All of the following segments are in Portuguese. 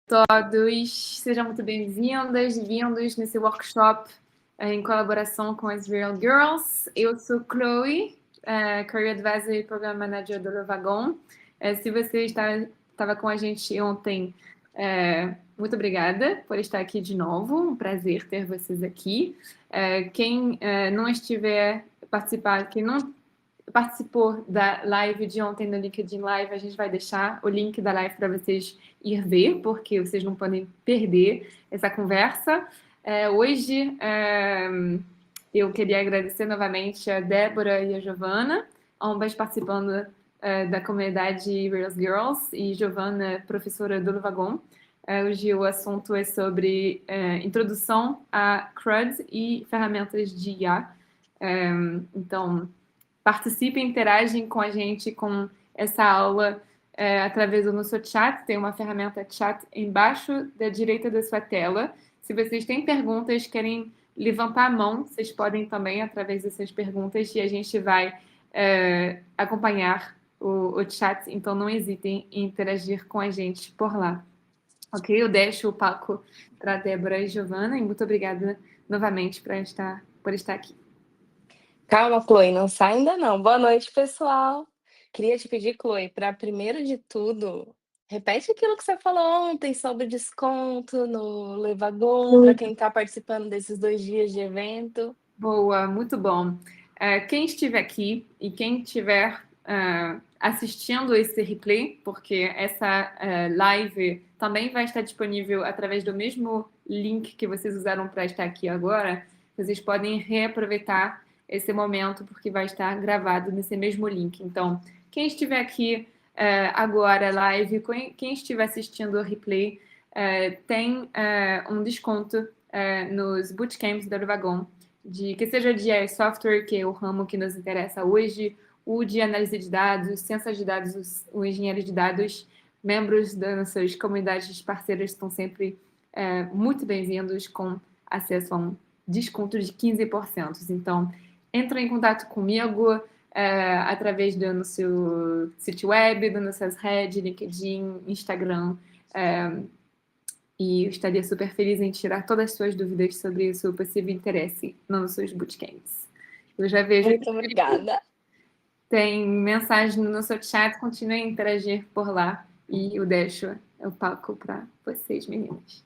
todos, sejam muito bem-vindas e vindos nesse workshop em colaboração com as Real Girls. Eu sou Chloe, Career Advisor e Program Manager do Le Wagon. Se você estava com a gente ontem, muito obrigada por estar aqui de novo, um prazer ter vocês aqui. Quem não estiver participando, quem não participou da live de ontem no LinkedIn Live, a gente vai deixar o link da live para vocês ir ver, porque vocês não podem perder essa conversa. Hoje, eu queria agradecer novamente a Débora e a Giovana, ambas participando da comunidade Real Girls, e Giovana, professora do Wagon. Hoje o assunto é sobre introdução a CRUD e ferramentas de IA. Então, participem, interagem com a gente com essa aula através do nosso chat. Tem uma ferramenta chat embaixo da direita da sua tela. Se vocês têm perguntas, querem levantar a mão, vocês podem também através dessas perguntas e a gente vai acompanhar o chat. Então, não hesitem em interagir com a gente por lá. Ok? Eu deixo o palco para a Débora e Giovana e muito obrigada novamente por estar aqui. Calma, Chloe, não sai ainda não. Boa noite, pessoal. Queria te pedir, Chloe, para primeiro de tudo, repete aquilo que você falou ontem sobre desconto no Le Wagon, para quem está participando desses 2 dias de evento. Boa, muito bom. Quem estiver aqui e quem estiver assistindo esse replay, porque essa live também vai estar disponível através do mesmo link que vocês usaram para estar aqui agora, vocês podem reaproveitar esse momento, porque vai estar gravado nesse mesmo link. Então, quem estiver aqui agora, live, quem estiver assistindo o replay, tem um desconto nos bootcamps da Wagon, que seja de software, que é o ramo que nos interessa hoje, o de análise de dados, ciência de dados, o engenheiro de dados, membros das nossas comunidades parceiras estão sempre muito bem-vindos, com acesso a um desconto de 15%. Então, entra em contato comigo através do nosso sítio web, das nossas redes, LinkedIn, Instagram, e eu estaria super feliz em tirar todas as suas dúvidas sobre o seu possível interesse nos seus bootcamps. Eu já vejo... Muito obrigada. Tem mensagem no nosso chat, continue a interagir por lá e eu deixo o palco para vocês, meninas.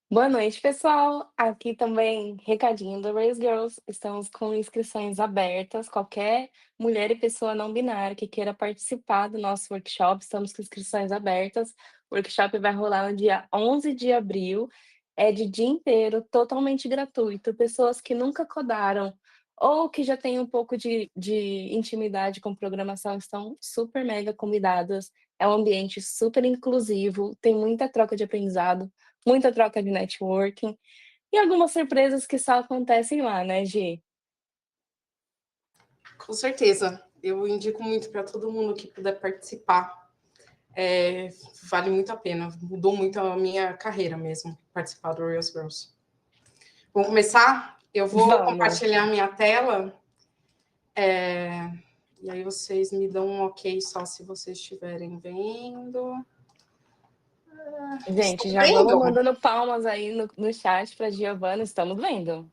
Boa noite, pessoal. Aqui também, recadinho do Race Girls. Estamos com inscrições abertas. Qualquer mulher e pessoa não binária que queira participar do nosso workshop, estamos com inscrições abertas. O workshop vai rolar no dia 11 de abril. É de dia inteiro, totalmente gratuito. Pessoas que nunca codaram ou que já têm um pouco de intimidade com programação estão super mega convidadas. É um ambiente super inclusivo, tem muita troca de aprendizado, muita troca de networking e algumas surpresas que só acontecem lá, né, Gi? Com certeza. Eu indico muito para todo mundo que puder participar. Vale muito a pena. Mudou muito a minha carreira mesmo, participar do Real Girls. Vamos começar? Eu vou compartilhar minha tela. E aí vocês me dão um ok só se vocês estiverem vendo. Gente, já vamos mandando palmas aí no chat para Giovana, estamos vendo.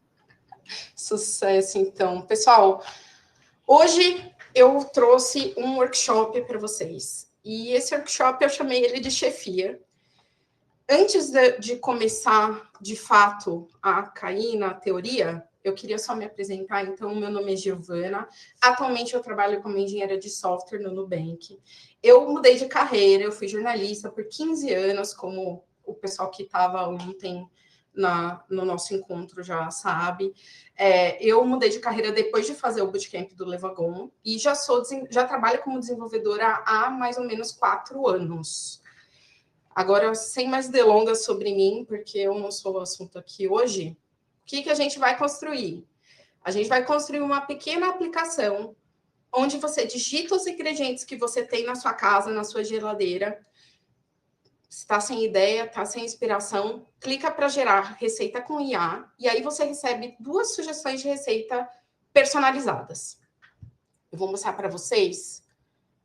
Sucesso, então. Pessoal, hoje eu trouxe um workshop para vocês. E esse workshop eu chamei ele de chefia. Antes de começar, de fato, a cair na teoria, eu queria só me apresentar. Então, meu nome é Giovana. Atualmente, eu trabalho como engenheira de software no Nubank. Eu mudei de carreira, eu fui jornalista por 15 anos, como o pessoal que estava ontem no nosso encontro já sabe. Eu mudei de carreira depois de fazer o bootcamp do Le Wagon e já trabalho como desenvolvedora há mais ou menos 4 anos. Agora, sem mais delongas sobre mim, porque eu não sou o assunto aqui hoje, o que a gente vai construir? A gente vai construir uma pequena aplicação onde você digita os ingredientes que você tem na sua casa, na sua geladeira. Se está sem ideia, está sem inspiração, clica para gerar receita com IA e aí você recebe 2 sugestões de receita personalizadas. Eu vou mostrar para vocês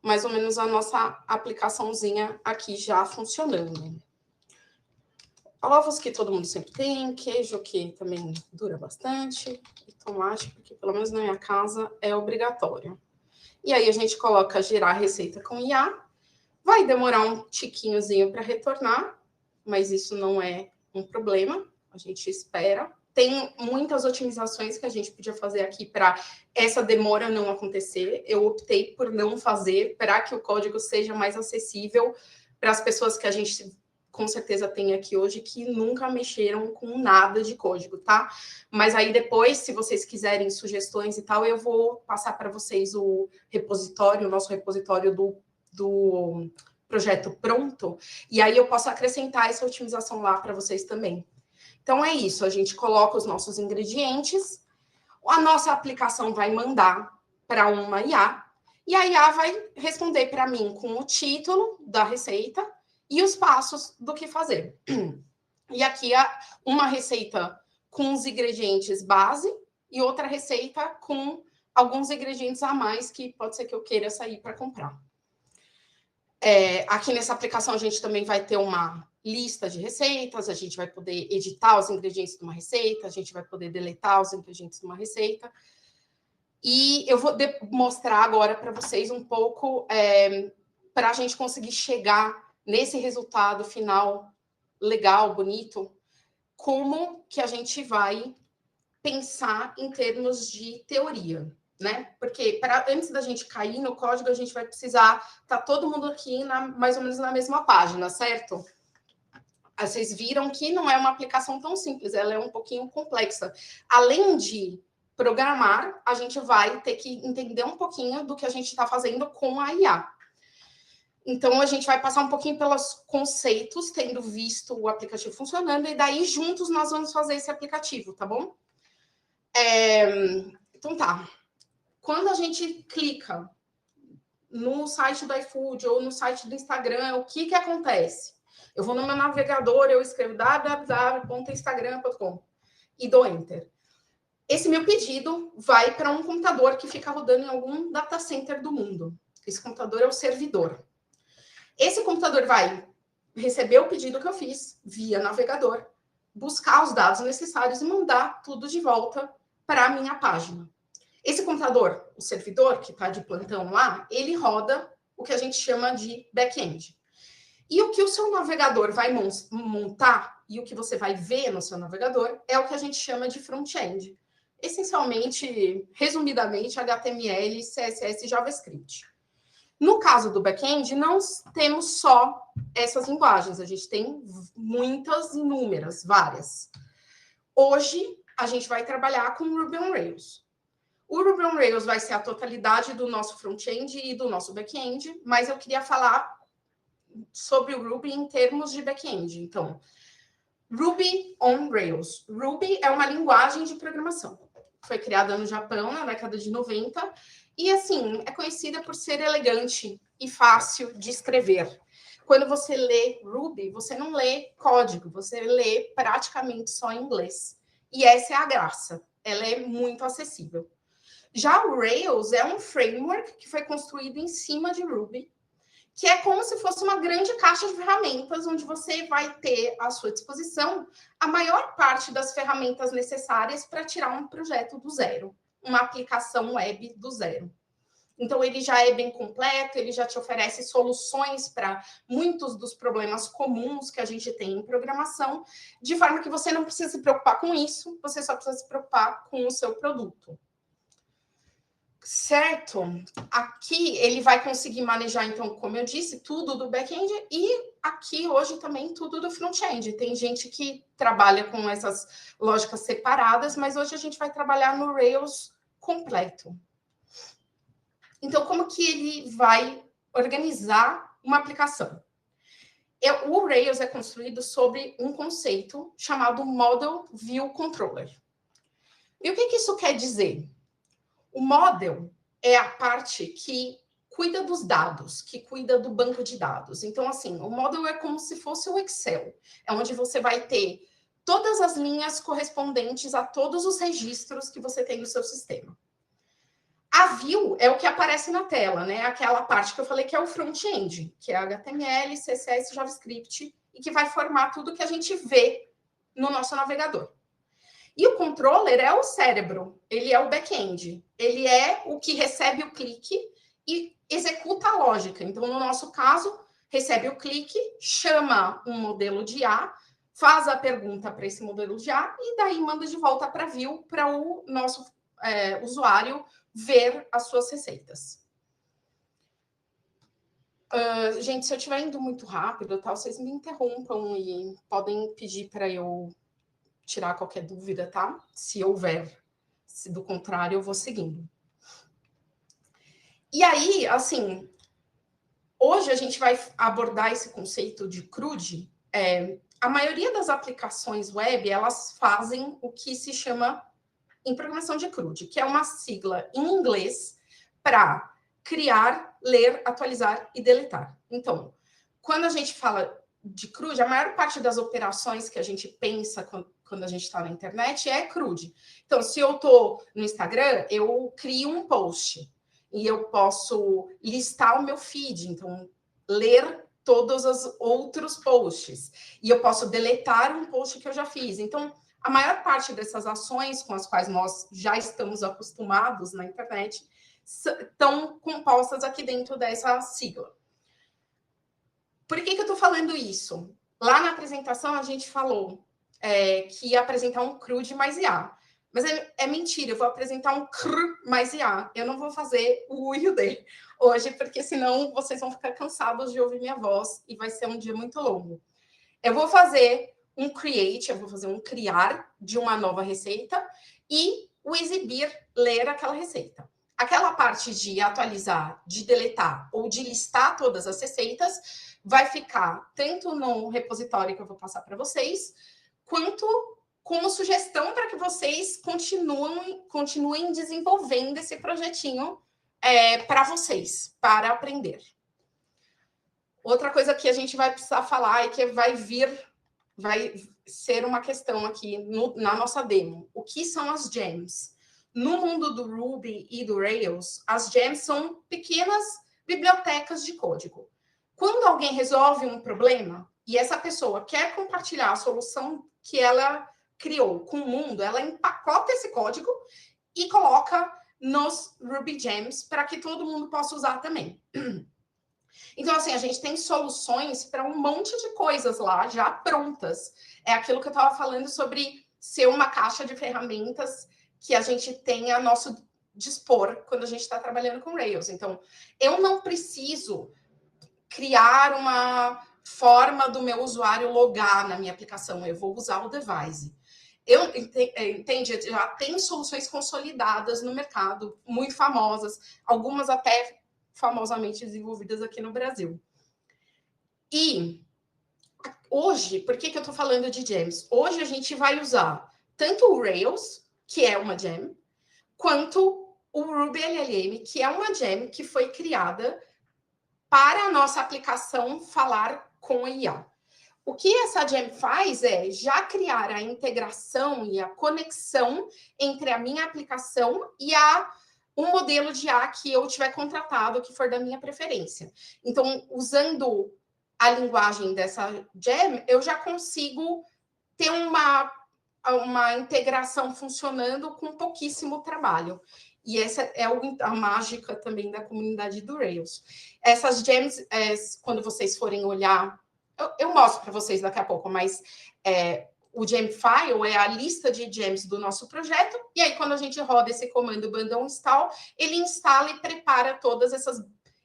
mais ou menos a nossa aplicaçãozinha aqui já funcionando. Ovos que todo mundo sempre tem, queijo que também dura bastante, e tomate, porque pelo menos na minha casa é obrigatório. E aí a gente coloca girar a receita com IA, vai demorar um tiquinhozinho para retornar, mas isso não é um problema, a gente espera. Tem muitas otimizações que a gente podia fazer aqui para essa demora não acontecer. Eu optei por não fazer para que o código seja mais acessível para as pessoas que a gente com certeza tem aqui hoje que nunca mexeram com nada de código, tá? Mas aí depois, se vocês quiserem sugestões e tal, eu vou passar para vocês o repositório, o nosso repositório do projeto pronto, e aí eu posso acrescentar essa otimização lá para vocês também. Então é isso, a gente coloca os nossos ingredientes, a nossa aplicação vai mandar para uma IA, e a IA vai responder para mim com o título da receita e os passos do que fazer. E aqui uma receita com os ingredientes base e outra receita com alguns ingredientes a mais que pode ser que eu queira sair para comprar. Aqui nessa aplicação a gente também vai ter uma lista de receitas, a gente vai poder editar os ingredientes de uma receita, a gente vai poder deletar os ingredientes de uma receita. E eu vou mostrar agora para vocês um pouco para a gente conseguir chegar nesse resultado final legal, bonito, como que a gente vai pensar em termos de teoria, né? Porque antes da gente cair no código, a gente vai precisar estar todo mundo aqui mais ou menos na mesma página, certo? Vocês viram que não é uma aplicação tão simples, ela é um pouquinho complexa. Além de programar, a gente vai ter que entender um pouquinho do que a gente está fazendo com a IA. Então, a gente vai passar um pouquinho pelos conceitos, tendo visto o aplicativo funcionando, e daí, juntos, nós vamos fazer esse aplicativo, tá bom? Então, tá. Quando a gente clica no site do iFood ou no site do Instagram, o que acontece? Eu vou no meu navegador, eu escrevo www.instagram.com e dou Enter. Esse meu pedido vai para um computador que fica rodando em algum data center do mundo. Esse computador é o servidor. Esse computador vai receber o pedido que eu fiz via navegador, buscar os dados necessários e mandar tudo de volta para a minha página. Esse computador, o servidor que está de plantão lá, ele roda o que a gente chama de back-end. E o que o seu navegador vai montar e o que você vai ver no seu navegador é o que a gente chama de front-end. Essencialmente, resumidamente, HTML, CSS e JavaScript. No caso do back-end, não temos só essas linguagens, a gente tem muitas, inúmeras, várias. Hoje, a gente vai trabalhar com Ruby on Rails. O Ruby on Rails vai ser a totalidade do nosso front-end e do nosso back-end, mas eu queria falar sobre o Ruby em termos de back-end. Então, Ruby on Rails. Ruby é uma linguagem de programação. Foi criada no Japão na década de 90 e, assim, é conhecida por ser elegante e fácil de escrever. Quando você lê Ruby, você não lê código, você lê praticamente só em inglês. E essa é a graça. Ela é muito acessível. Já o Rails é um framework que foi construído em cima de Ruby, que é como se fosse uma grande caixa de ferramentas, onde você vai ter à sua disposição a maior parte das ferramentas necessárias para tirar um projeto do zero, uma aplicação web do zero. Então, ele já é bem completo, ele já te oferece soluções para muitos dos problemas comuns que a gente tem em programação, de forma que você não precisa se preocupar com isso, você só precisa se preocupar com o seu produto. Certo? Aqui ele vai conseguir manejar, então, como eu disse, tudo do back-end e aqui hoje também tudo do front-end. Tem gente que trabalha com essas lógicas separadas, mas hoje a gente vai trabalhar no Rails completo. Então, como que ele vai organizar uma aplicação? O Rails é construído sobre um conceito chamado Model View Controller. E o que isso quer dizer? O model é a parte que cuida dos dados, que cuida do banco de dados. Então, assim, o model é como se fosse o Excel. É onde você vai ter todas as linhas correspondentes a todos os registros que você tem no seu sistema. A view é o que aparece na tela, né? Aquela parte que eu falei que é o front-end, que é HTML, CSS, JavaScript, e que vai formar tudo que a gente vê no nosso navegador. E o controller é o cérebro, ele é o back-end, ele é o que recebe o clique e executa a lógica. Então, no nosso caso, recebe o clique, chama um modelo de IA, faz a pergunta para esse modelo de IA e daí manda de volta para a view para o nosso usuário ver as suas receitas. Gente, se eu estiver indo muito rápido, tá, vocês me interrompam e podem pedir para eu tirar qualquer dúvida, tá? Se houver. Se do contrário, eu vou seguindo. E aí, assim, hoje a gente vai abordar esse conceito de CRUD. A maioria das aplicações web, elas fazem o que se chama em programação de CRUD, que é uma sigla em inglês para criar, ler, atualizar e deletar. Então, quando a gente fala de CRUD, a maior parte das operações que a gente pensa quando a gente está na internet é CRUD. Então, se eu estou no Instagram, eu crio um post e eu posso listar o meu feed, então ler todos os outros posts. E eu posso deletar um post que eu já fiz. Então, a maior parte dessas ações com as quais nós já estamos acostumados na internet estão compostas aqui dentro dessa sigla. Por que eu estou falando isso? Lá na apresentação, a gente falou que ia apresentar um CRUD mais IA. Mas é mentira, eu vou apresentar um CR mais IA. Eu não vou fazer o U e o D hoje, porque senão vocês vão ficar cansados de ouvir minha voz e vai ser um dia muito longo. Eu vou fazer um create, eu vou fazer um criar de uma nova receita e o exibir, ler aquela receita. Aquela parte de atualizar, de deletar ou de listar todas as receitas vai ficar tanto no repositório que eu vou passar para vocês, quanto como sugestão para que vocês continuem desenvolvendo esse projetinho para vocês, para aprender. Outra coisa que a gente vai precisar falar e que vai ser uma questão aqui na nossa demo. O que são as gems? No mundo do Ruby e do Rails, as gems são pequenas bibliotecas de código. Quando alguém resolve um problema e essa pessoa quer compartilhar a solução que ela criou com o mundo, ela empacota esse código e coloca nos Ruby Gems para que todo mundo possa usar também. Então, assim, a gente tem soluções para um monte de coisas lá, já prontas. É aquilo que eu estava falando sobre ser uma caixa de ferramentas que a gente tem a nosso dispor quando a gente está trabalhando com Rails. Então, eu não preciso criar uma forma do meu usuário logar na minha aplicação. Eu vou usar o device. Entende? Já tem soluções consolidadas no mercado, muito famosas, algumas até famosamente desenvolvidas aqui no Brasil. E hoje, por que eu estou falando de gems? Hoje a gente vai usar tanto o Rails, que é uma gem, quanto o Ruby LLM, que é uma gem que foi criada para a nossa aplicação falar com a IA. O que essa gem faz é já criar a integração e a conexão entre a minha aplicação e um modelo de IA que eu tiver contratado, que for da minha preferência. Então, usando a linguagem dessa gem, eu já consigo ter uma integração funcionando com pouquíssimo trabalho. E essa é a mágica também da comunidade do Rails. Essas gems, quando vocês forem olhar, eu mostro para vocês daqui a pouco, mas o gem file é a lista de gems do nosso projeto, e aí quando a gente roda esse comando bundle install, ele instala e prepara todas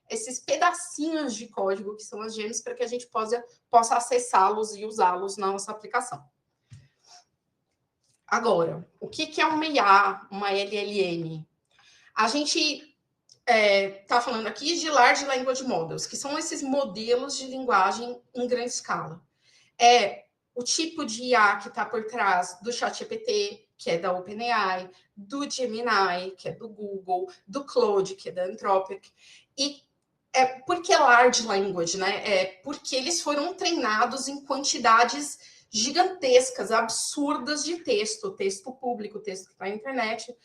esses pedacinhos de código que são as gems para que a gente possa acessá-los e usá-los na nossa aplicação. Agora, o que é uma IA, uma LLM? A gente está falando aqui de Large Language Models, que são esses modelos de linguagem em grande escala. O tipo de IA que está por trás do ChatGPT, que é da OpenAI, do Gemini, que é do Google, do Claude, que é da Anthropic. E por que Large Language, né? Porque eles foram treinados em quantidades gigantescas, absurdas de texto público, texto que está na internet.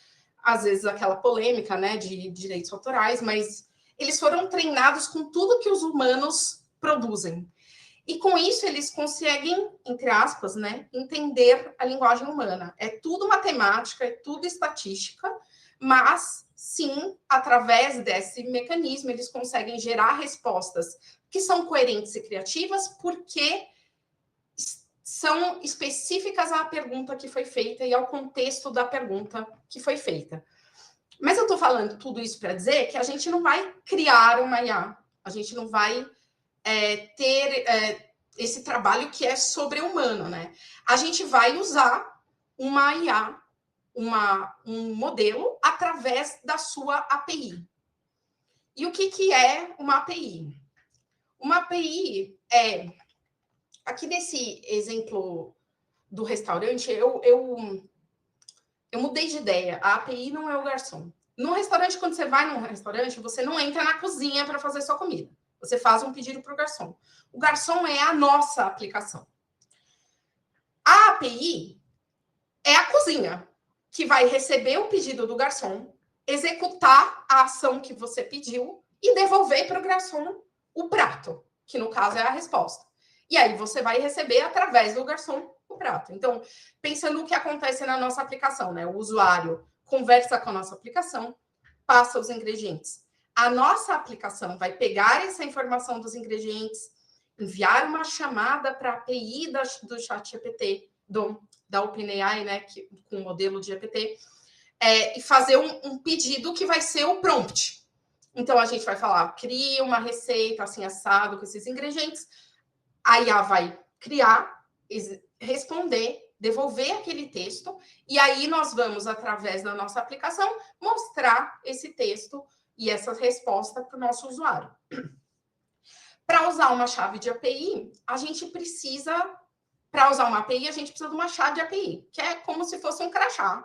às vezes aquela polêmica, né, de direitos autorais, mas eles foram treinados com tudo que os humanos produzem. E com isso eles conseguem, entre aspas, né, entender a linguagem humana. É tudo matemática, é tudo estatística, mas sim, através desse mecanismo, eles conseguem gerar respostas que são coerentes e criativas, porque são específicas à pergunta que foi feita e ao contexto da pergunta que foi feita. Mas eu estou falando tudo isso para dizer que a gente não vai criar uma IA, a gente não vai ter esse trabalho que é sobre-humano, né? A gente vai usar uma IA, um modelo, através da sua API. E o que é uma API? Uma API é... Aqui nesse exemplo do restaurante, eu mudei de ideia. A API não é o garçom. No restaurante, quando você vai num restaurante, você não entra na cozinha para fazer sua comida. Você faz um pedido para o garçom. O garçom é a nossa aplicação. A API é a cozinha, que vai receber o pedido do garçom, executar a ação que você pediu e devolver para o garçom o prato, que no caso é a resposta. E aí você vai receber através do garçom o prato. Então, pensando no que acontece na nossa aplicação, né? O usuário conversa com a nossa aplicação, passa os ingredientes. A nossa aplicação vai pegar essa informação dos ingredientes, enviar uma chamada para a API do ChatGPT, da OpenAI, né, com o modelo de GPT, e fazer um pedido que vai ser o prompt. Então, a gente vai falar, cria uma receita assim, assado, com esses ingredientes. A IA vai criar, responder, devolver aquele texto, e aí nós vamos, através da nossa aplicação, mostrar esse texto e essa resposta para o nosso usuário. Para usar uma chave de API, a gente precisa... Para usar uma API, a gente precisa de uma chave de API, que é como se fosse um crachá,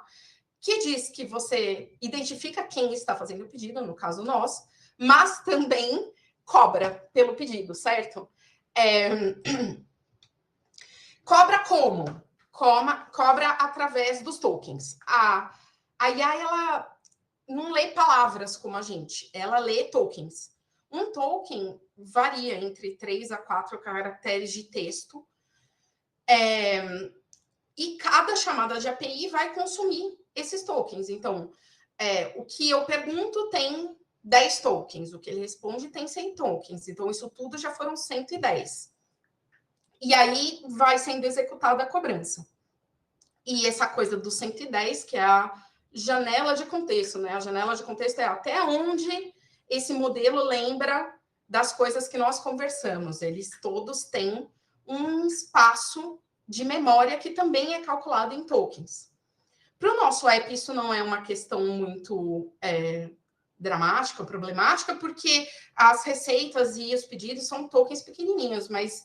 que diz que você identifica quem está fazendo o pedido, no caso nós, mas também cobra pelo pedido, certo? Cobra como? Cobra através dos tokens. A IA, ela não lê palavras como a gente, ela lê tokens. Um token varia entre 3 a 4 caracteres de texto, e cada chamada de API vai consumir esses tokens. Então, o que eu pergunto tem 10 tokens, o que ele responde tem 100 tokens. Então, isso tudo já foram 110. E aí vai sendo executada a cobrança. E essa coisa do 110, que é a janela de contexto, né? A janela de contexto é até onde esse modelo lembra das coisas que nós conversamos. Eles todos têm um espaço de memória que também é calculado em tokens. Para o nosso app, isso não é uma questão muito dramática, problemática, porque as receitas e os pedidos são tokens pequenininhos, mas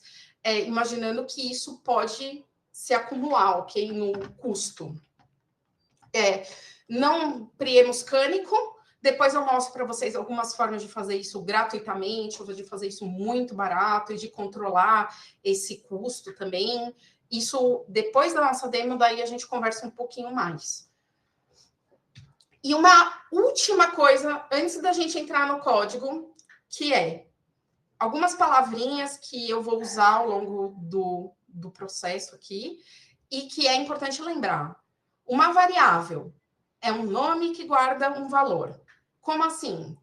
imaginando que isso pode se acumular, ok? No custo. Não priemos cânico. Depois eu mostro para vocês algumas formas de fazer isso gratuitamente, ou de fazer isso muito barato e de controlar esse custo também. Isso, depois da nossa demo, daí a gente conversa um pouquinho mais. E uma última coisa, antes da gente entrar no código, que é algumas palavrinhas que eu vou usar ao longo do processo aqui, e que é importante lembrar. Uma variável é um nome que guarda um valor. Como assim?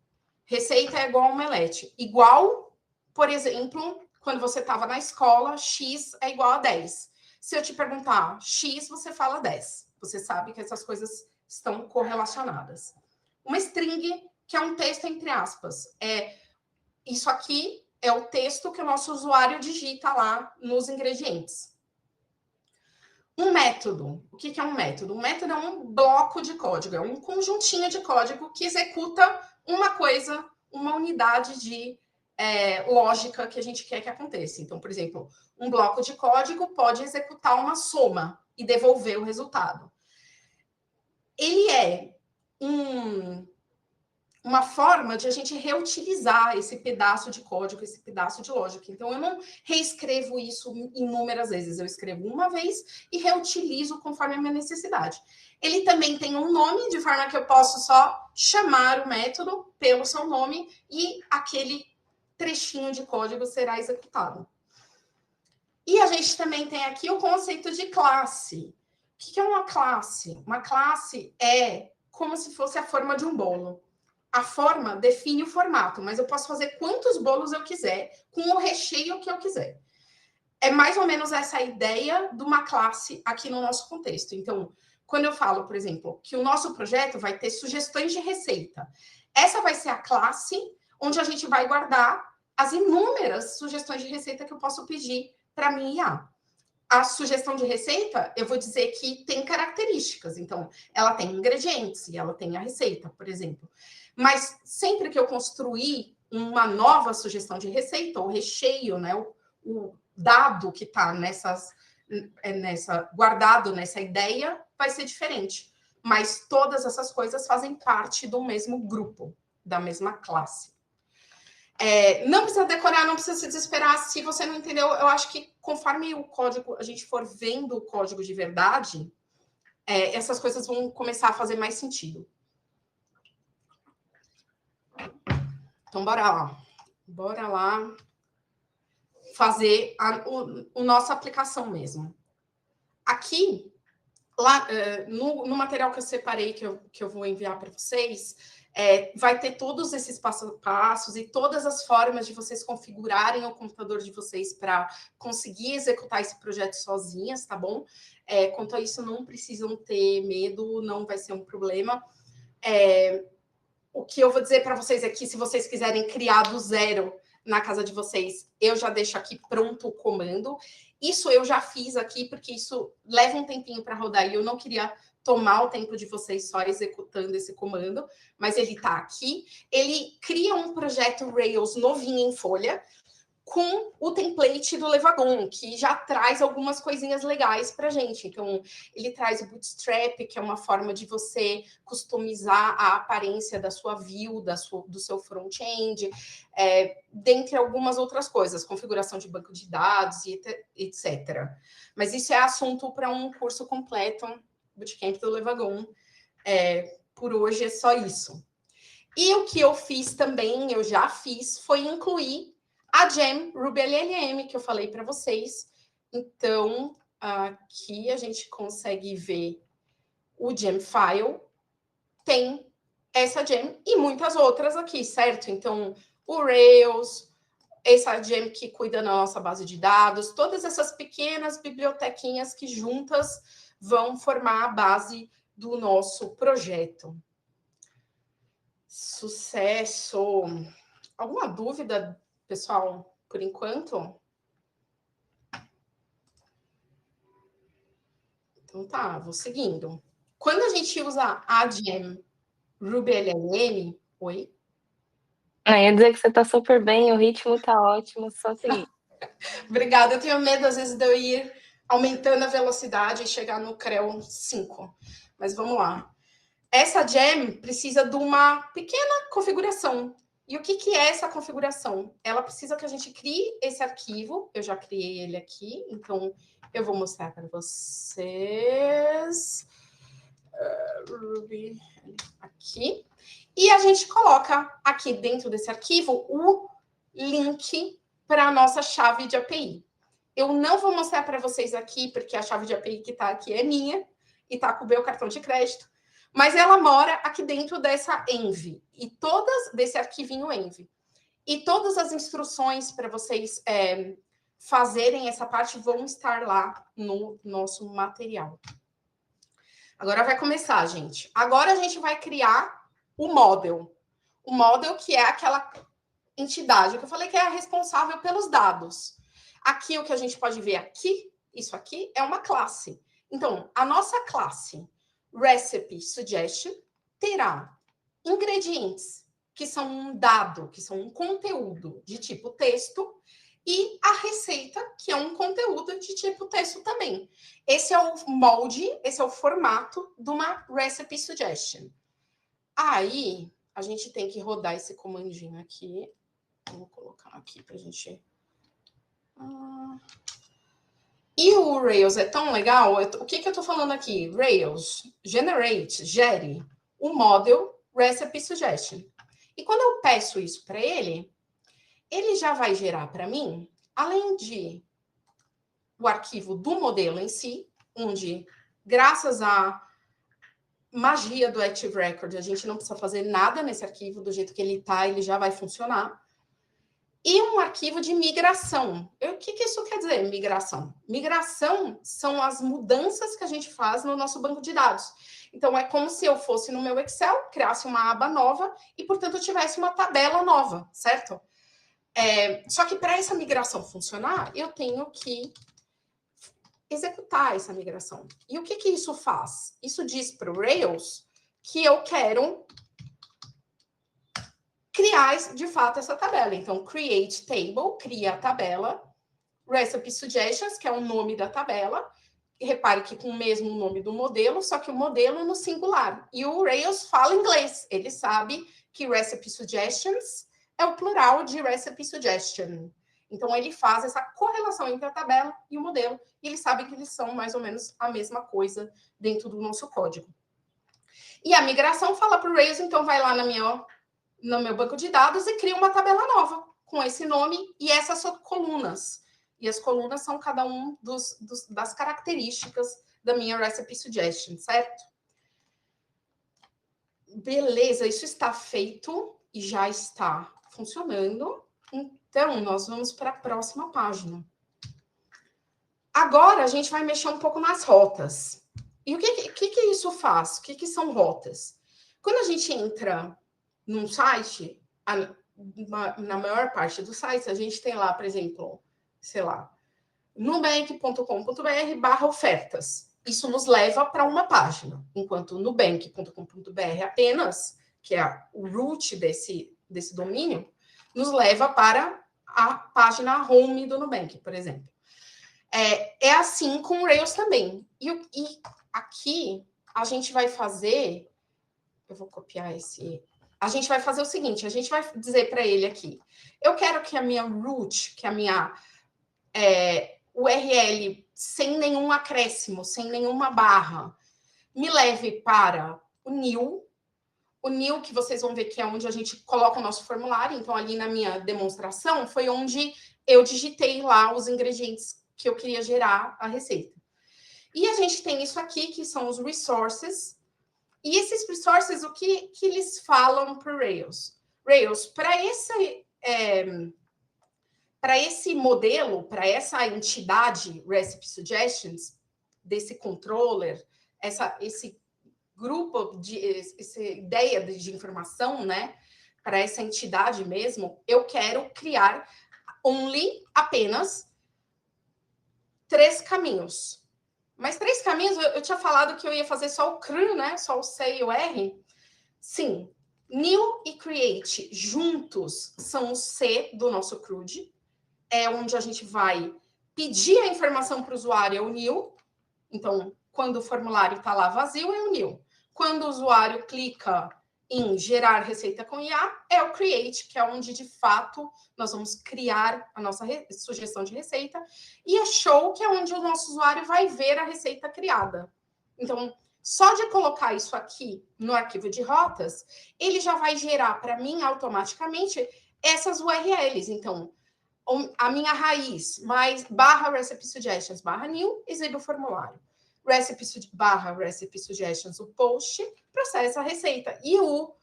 Receita é igual a omelete. Igual, por exemplo, quando você estava na escola, X é igual a 10. Se eu te perguntar X, você fala 10. Você sabe que essas coisas estão correlacionadas. Uma string, que é um texto entre aspas. Isso aqui é o texto que o nosso usuário digita lá nos ingredientes. Um método. O que é um método? Um método é um bloco de código, é um conjuntinho de código que executa uma coisa, uma unidade de lógica que a gente quer que aconteça. Então, por exemplo, um bloco de código pode executar uma soma e devolver o resultado. Ele é uma forma de a gente reutilizar esse pedaço de código, esse pedaço de lógica. Então, eu não reescrevo isso inúmeras vezes, eu escrevo uma vez e reutilizo conforme a minha necessidade. Ele também tem um nome, de forma que eu posso só chamar o método pelo seu nome e aquele trechinho de código será executado. E a gente também tem aqui o conceito de classe. O que é uma classe? Uma classe é como se fosse a forma de um bolo. A forma define o formato, mas eu posso fazer quantos bolos eu quiser, com o recheio que eu quiser. É mais ou menos essa a ideia de uma classe aqui no nosso contexto. Então, quando eu falo, por exemplo, que o nosso projeto vai ter sugestões de receita, essa vai ser a classe onde a gente vai guardar as inúmeras sugestões de receita que eu posso pedir para minha IA. A sugestão de receita, eu vou dizer que tem características. Então, ela tem ingredientes e ela tem a receita, por exemplo. Mas sempre que eu construir uma nova sugestão de receita, o recheio, né, o dado que está guardado nessa ideia, vai ser diferente. Mas todas essas coisas fazem parte do mesmo grupo, da mesma classe. Não precisa decorar, não precisa se desesperar. Se você não entendeu, eu acho que conforme o código, a gente for vendo o código de verdade, essas coisas vão começar a fazer mais sentido. Então, bora lá. Bora lá fazer a nossa aplicação mesmo. Aqui, lá no material que eu separei, que eu vou enviar para vocês, vai ter todos esses passos a passos e todas as formas de vocês configurarem o computador de vocês para conseguir executar esse projeto sozinhas, tá bom? Quanto a isso, não precisam ter medo, não vai ser um problema. O que eu vou dizer para vocês é que, se vocês quiserem criar do zero na casa de vocês, eu já deixo aqui pronto o comando. Isso eu já fiz aqui, porque isso leva um tempinho para rodar e eu não queria tomar o tempo de vocês só executando esse comando, mas ele está aqui. Ele cria um projeto Rails novinho em folha, com o template do Levagon, que já traz algumas coisinhas legais para a gente. Então, ele traz o Bootstrap, que é uma forma de você customizar a aparência da sua view, do seu front-end, dentre algumas outras coisas, configuração de banco de dados, e etc. Mas isso é assunto para um curso completo, Bootcamp do Levagon. Por hoje é só isso. E o que eu fiz também, eu já fiz, foi incluir a gem Ruby LLM, que eu falei para vocês. Então, aqui a gente consegue ver o gem file, tem essa gem e muitas outras aqui, certo? Então, o Rails, essa gem que cuida da nossa base de dados, todas essas pequenas bibliotequinhas que juntas vão formar a base do nosso projeto. Sucesso! Alguma dúvida, pessoal, por enquanto? Então tá, vou seguindo. Quando a gente usa a gem Ruby LLM... Oi? Ia dizer que você tá super bem, o ritmo tá ótimo, só seguir. Obrigada, eu tenho medo, às vezes, de eu ir aumentando a velocidade e chegar no CREL 5. Mas vamos lá. Essa gem precisa de uma pequena configuração. E o que é essa configuração? Ela precisa que a gente crie esse arquivo. Eu já criei ele aqui, então eu vou mostrar para vocês. Ruby, aqui. E a gente coloca aqui dentro desse arquivo o link para a nossa chave de API. Eu não vou mostrar para vocês aqui, porque a chave de API que está aqui é minha e está com o meu cartão de crédito. Mas ela mora aqui dentro dessa env, e desse arquivinho env. E todas as instruções para vocês fazerem essa parte vão estar lá no nosso material. Agora vai começar, gente. Agora a gente vai criar o model. O model, que é aquela entidade que eu falei que é a responsável pelos dados. Aqui, o que a gente pode ver aqui, isso aqui, é uma classe. Então, a nossa classe Recipe Suggestion terá ingredientes, que são um dado, que são um conteúdo de tipo texto, e a receita, que é um conteúdo de tipo texto também. Esse é o molde, esse é o formato de uma Recipe Suggestion. Aí, a gente tem que rodar esse comandinho aqui. Vou colocar aqui para a gente... E o Rails é tão legal, o que eu estou falando aqui? Rails, generate, gere o model recipe suggestion. E quando eu peço isso para ele já vai gerar para mim, além de o arquivo do modelo em si, onde, graças à magia do Active Record, a gente não precisa fazer nada nesse arquivo, do jeito que ele está, ele já vai funcionar. E um arquivo de migração. O que isso quer dizer, migração? Migração são as mudanças que a gente faz no nosso banco de dados. Então, é como se eu fosse no meu Excel, criasse uma aba nova e, portanto, eu tivesse uma tabela nova, certo? Só que para essa migração funcionar, eu tenho que executar essa migração. E o que isso faz? Isso diz para o Rails que eu quero criar, de fato, essa tabela. Então, create table, cria a tabela. Recipe suggestions, que é o nome da tabela. E repare que com o mesmo nome do modelo, só que o modelo no singular. E o Rails fala inglês. Ele sabe que recipe suggestions é o plural de recipe suggestion. Então, ele faz essa correlação entre a tabela e o modelo. E ele sabe que eles são mais ou menos a mesma coisa dentro do nosso código. E a migração fala para o Rails, então vai lá no meu banco de dados e cria uma tabela nova com esse nome e essas colunas. E as colunas são cada um das características da minha recipe suggestion, certo? Beleza, isso está feito e já está funcionando. Então, nós vamos para a próxima página. Agora, a gente vai mexer um pouco nas rotas. E o que isso faz? O que são rotas? Quando a gente entra num site, na maior parte dos sites, a gente tem lá, por exemplo, sei lá, nubank.com.br/ofertas. Isso nos leva para uma página, enquanto nubank.com.br apenas, que é o root desse domínio, nos leva para a página home do Nubank, por exemplo. É assim com o Rails também. E aqui a gente vai fazer... Eu vou copiar esse... A gente vai fazer o seguinte, a gente vai dizer para ele aqui, eu quero que a minha root, que a minha URL, sem nenhum acréscimo, sem nenhuma barra, me leve para o new. O new, que vocês vão ver que é onde a gente coloca o nosso formulário. Então, ali na minha demonstração, foi onde eu digitei lá os ingredientes que eu queria gerar a receita. E a gente tem isso aqui, que são os resources. E esses resources, o que eles falam para o Rails? Rails, para esse modelo, para essa entidade Recipe Suggestions, desse controller, esse grupo, essa ideia de informação, né? Para essa entidade mesmo, eu quero criar apenas 3 caminhos. Mas 3 caminhos, eu tinha falado que eu ia fazer só o CRU, né? Só o C e o R. Sim, new e create juntos são o C do nosso CRUD. É onde a gente vai pedir a informação para o usuário, é o new. Então, quando o formulário está lá vazio, é o new. Quando o usuário clica em gerar receita com IA, é o create, que é onde, de fato, nós vamos criar a nossa sugestão de receita. E é show, que é onde o nosso usuário vai ver a receita criada. Então, só de colocar isso aqui no arquivo de rotas, ele já vai gerar para mim automaticamente essas URLs. Então, a minha raiz, mais /recipe suggestions /new, exibe o formulário. Recipe suggestions, o post, processa a receita. E o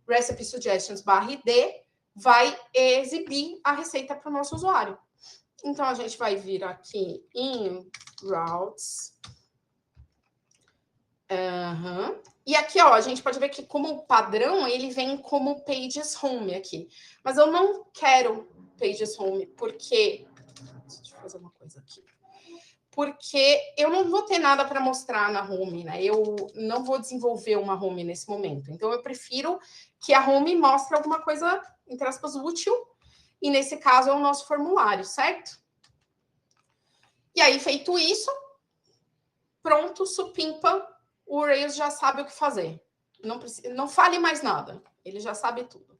/recipe suggestions /id vai exibir a receita para o nosso usuário. Então, a gente vai vir aqui em routes. E aqui, ó, a gente pode ver que como padrão, ele vem como pages home aqui. Mas eu não quero pages home, porque... Deixa eu fazer uma coisa aqui. Porque eu não vou ter nada para mostrar na home, né? Eu não vou desenvolver uma home nesse momento. Então, eu prefiro que a home mostre alguma coisa, entre aspas, útil. E, nesse caso, é o nosso formulário, certo? E aí, feito isso, pronto, supimpa, o Rails já sabe o que fazer. Não fale mais nada. Ele já sabe tudo.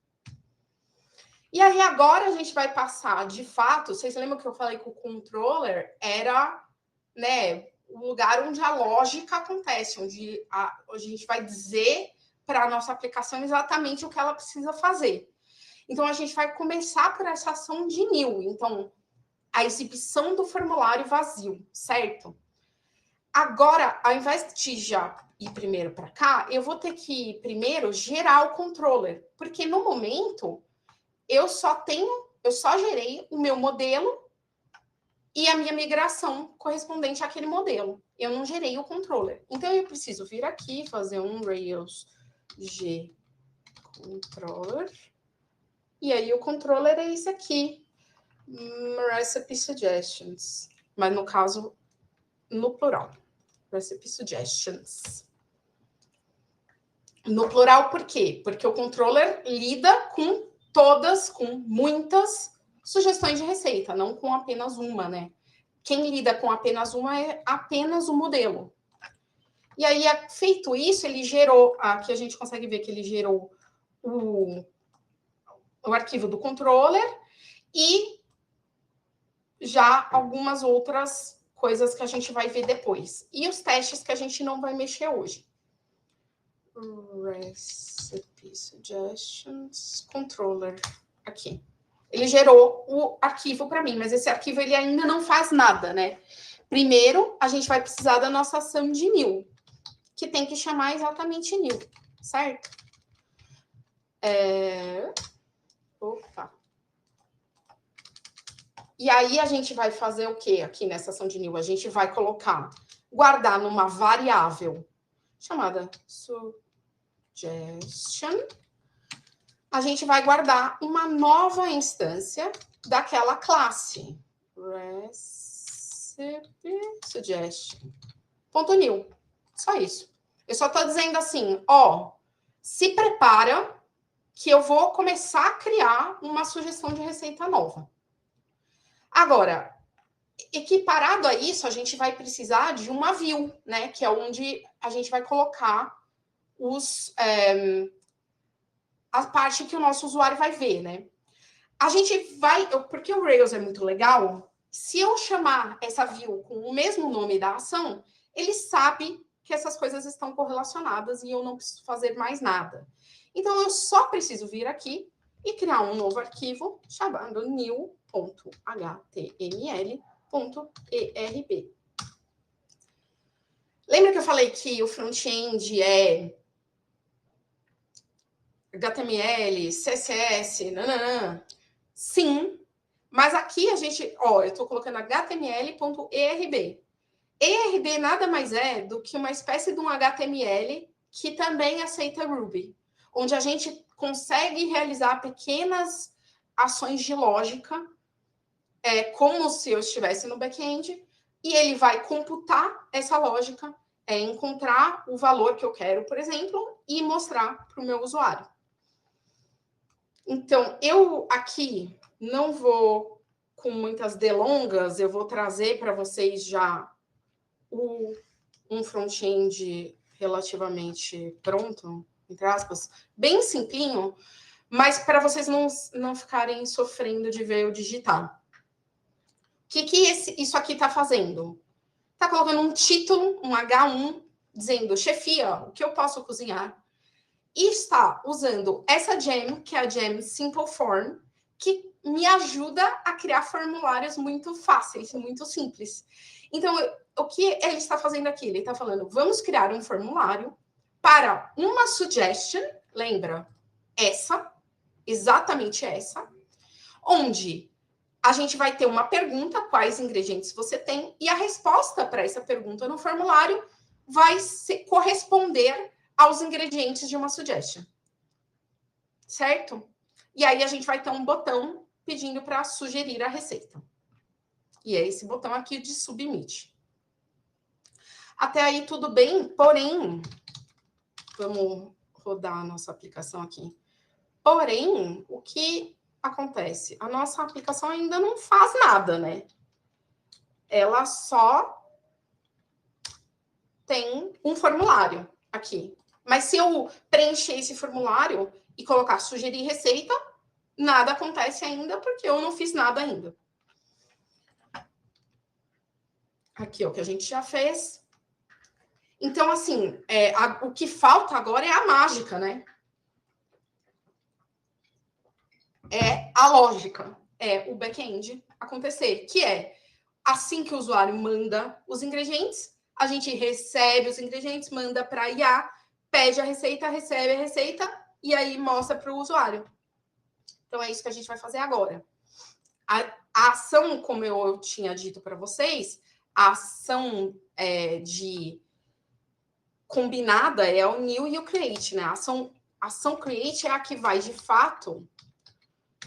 E aí, agora a gente vai passar, de fato, vocês lembram que eu falei que o controller era, né, o lugar onde a lógica acontece, onde a gente vai dizer para a nossa aplicação exatamente o que ela precisa fazer. Então, a gente vai começar por essa ação de new. Então, a exibição do formulário vazio, certo? Agora, ao invés de já ir primeiro para cá, eu vou ter que primeiro gerar o controller, porque no momento eu só gerei o meu modelo e a minha migração correspondente àquele modelo. Eu não gerei o controller. Então, eu preciso vir aqui, fazer um Rails G controller. E aí, o controller é esse aqui. Recipe Suggestions. Mas, no caso, no plural. Recipe Suggestions. No plural, por quê? Porque o controller lida com muitas sugestões de receita, não com apenas uma, né? Quem lida com apenas uma é apenas o modelo. E aí, feito isso, ele gerou, aqui a gente consegue ver que ele gerou o arquivo do controller e já algumas outras coisas que a gente vai ver depois. E os testes que a gente não vai mexer hoje. Recipe Suggestions Controller. Aqui. Ele gerou o arquivo para mim, mas esse arquivo ele ainda não faz nada, né? Primeiro, a gente vai precisar da nossa ação de new, que tem que chamar exatamente new, certo? Opa. E aí, a gente vai fazer o quê aqui nessa ação de new? A gente vai guardar numa variável chamada suggestion. A gente vai guardar uma nova instância daquela classe. Recipe Suggestion. Ponto new. Só isso. Eu só estou dizendo assim, se prepara que eu vou começar a criar uma sugestão de receita nova. Agora, equiparado a isso, a gente vai precisar de uma view, né? Que é onde a gente vai colocar a parte que o nosso usuário vai ver, né? A gente vai... Porque o Rails é muito legal, se eu chamar essa view com o mesmo nome da ação, ele sabe que essas coisas estão correlacionadas e eu não preciso fazer mais nada. Então, eu só preciso vir aqui e criar um novo arquivo chamado new.html.erb. Lembra que eu falei que o front-end é HTML, CSS, nananã? Sim, mas aqui a gente... eu estou colocando html.erb. ERB nada mais é do que uma espécie de um HTML que também aceita Ruby, onde a gente consegue realizar pequenas ações de lógica, como se eu estivesse no back-end, e ele vai computar essa lógica, encontrar o valor que eu quero, por exemplo, e mostrar para o meu usuário. Então, eu aqui não vou com muitas delongas, eu vou trazer para vocês já um front-end relativamente pronto, entre aspas, bem simplinho, mas para vocês não ficarem sofrendo de ver eu digitar. O que isso aqui está fazendo? Está colocando um título, um H1, dizendo, chefia, o que eu posso cozinhar? E está usando essa gem, que é a gem Simple Form, que me ajuda a criar formulários muito fáceis, muito simples. Então, o que ele está fazendo aqui? Ele está falando, vamos criar um formulário para uma suggestion, lembra? Exatamente essa, onde a gente vai ter uma pergunta, quais ingredientes você tem, e a resposta para essa pergunta no formulário vai corresponder aos ingredientes de uma suggestion. Certo? E aí a gente vai ter um botão pedindo para sugerir a receita. E é esse botão aqui de submit. Até aí tudo bem, porém, vamos rodar a nossa aplicação aqui. Porém, o que acontece? A nossa aplicação ainda não faz nada, né? Ela só tem um formulário aqui. Mas se eu preencher esse formulário e colocar sugerir receita, nada acontece ainda, porque eu não fiz nada ainda. Aqui, ó, o que a gente já fez. Então, assim, o que falta agora é a mágica, né? É a lógica, é o back-end acontecer, que é assim que o usuário manda os ingredientes, a gente recebe os ingredientes, manda para a IA, pede a receita, recebe a receita e aí mostra para o usuário. Então, é isso que a gente vai fazer agora. A ação, como eu tinha dito para vocês, a ação de combinada é o new e o create, né? A ação create é a que vai, de fato,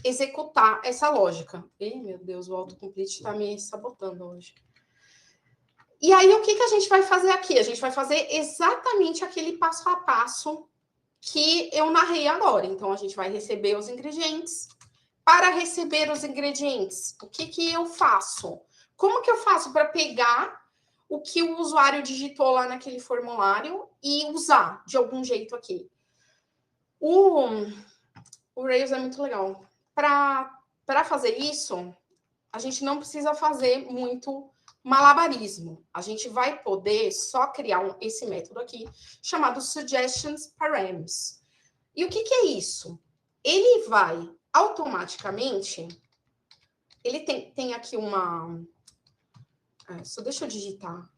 executar essa lógica. Ih, meu Deus, o autocomplete está me sabotando hoje. E aí, o que a gente vai fazer aqui? A gente vai fazer exatamente aquele passo a passo que eu narrei agora. Então, a gente vai receber os ingredientes. Para receber os ingredientes, o que eu faço? Como que eu faço para pegar o que o usuário digitou lá naquele formulário e usar de algum jeito aqui? O Rails é muito legal. Para fazer isso, a gente não precisa fazer muito malabarismo. A gente vai poder só criar esse método aqui, chamado Suggestions Params. E o que é isso? Ele vai automaticamente... Ele tem aqui uma... só deixa eu digitar.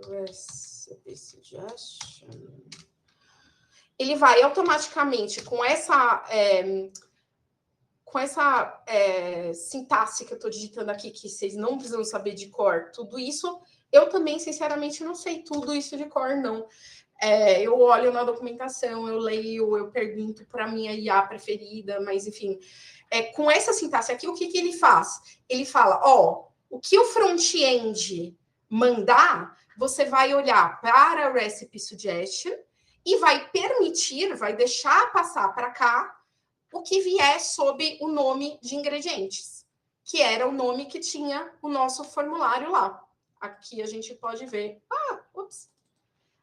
Recipe Suggestion. Ele vai automaticamente, com essa sintaxe que eu estou digitando aqui, que vocês não precisam saber de cor, tudo isso, eu também, sinceramente, não sei tudo isso de cor, não. Eu olho na documentação, eu leio, eu pergunto para a minha IA preferida, mas, enfim, com essa sintaxe aqui, o que ele faz? Ele fala, o que o front-end mandar, você vai olhar para a Recipe Suggestion e vai permitir, vai deixar passar para cá o que vier sob o nome de ingredientes, que era o nome que tinha o nosso formulário lá. Aqui a gente pode ver...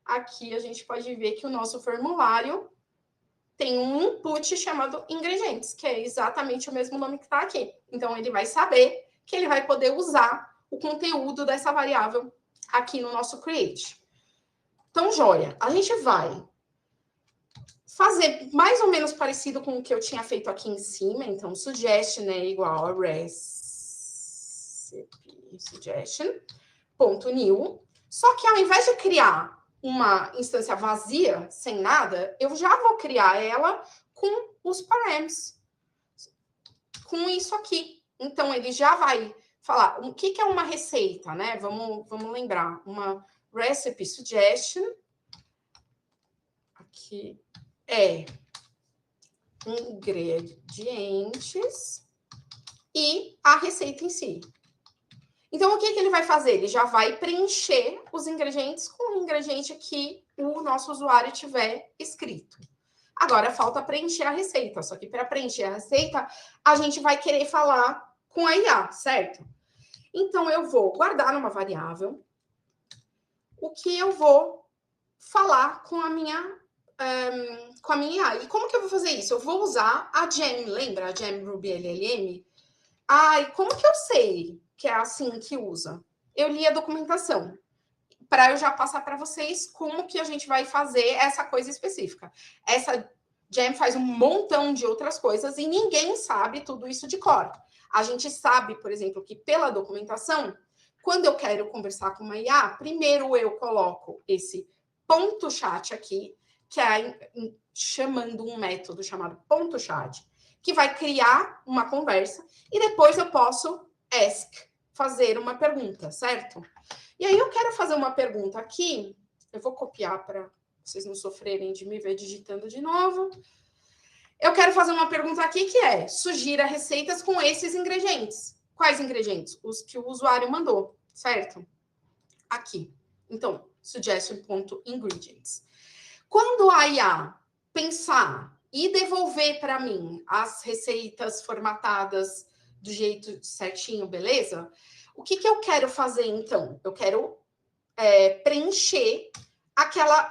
Aqui a gente pode ver que o nosso formulário tem um input chamado ingredientes, que é exatamente o mesmo nome que está aqui. Então, ele vai saber que ele vai poder usar o conteúdo dessa variável aqui no nosso create. Então, joia, a gente vai fazer mais ou menos parecido com o que eu tinha feito aqui em cima. Então, suggestion é igual a recipe suggestion.new. Só que ao invés de criar uma instância vazia, sem nada, eu já vou criar ela com os params. Com isso aqui. Então, ele já vai falar o que é uma receita, né? Vamos lembrar. Uma recipe suggestion. Aqui é ingredientes e a receita em si. Então, o que ele vai fazer? Ele já vai preencher os ingredientes com o ingrediente que o nosso usuário tiver escrito. Agora, falta preencher a receita. Só que para preencher a receita, a gente vai querer falar com a IA, certo? Então, eu vou guardar numa variável o que eu vou falar com a minha IA. E como que eu vou fazer isso? Eu vou usar a Gem, lembra? A Gem Ruby LLM? E como que eu sei que é assim que usa? Eu li a documentação, para eu já passar para vocês como que a gente vai fazer essa coisa específica. Essa Gem faz um montão de outras coisas e ninguém sabe tudo isso de cor. A gente sabe, por exemplo, que pela documentação, quando eu quero conversar com uma IA, primeiro eu coloco esse ponto chat aqui, que é chamando um método chamado ponto chat, que vai criar uma conversa, e depois eu posso fazer uma pergunta, certo? E aí eu quero fazer uma pergunta aqui, eu vou copiar para vocês não sofrerem de me ver digitando de novo. Eu quero fazer uma pergunta aqui que é, sugira receitas com esses ingredientes. Quais ingredientes? Os que o usuário mandou, certo? Aqui. Então, suggestion.ingredients. Quando a IA pensar e devolver para mim as receitas formatadas do jeito certinho, beleza? O que eu quero fazer, então? Eu quero preencher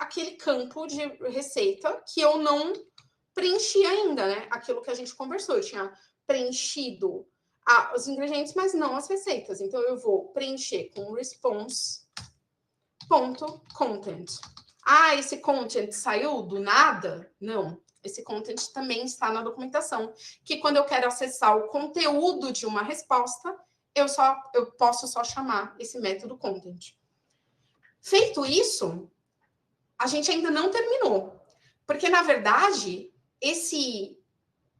aquele campo de receita que eu não preenchi ainda, né? Aquilo que a gente conversou. Eu tinha preenchido os ingredientes, mas não as receitas. Então, eu vou preencher com response.content. Ah, esse content saiu do nada? Não. Esse content também está na documentação, que quando eu quero acessar o conteúdo de uma resposta, eu posso só chamar esse método content. Feito isso, a gente ainda não terminou. Porque, na verdade,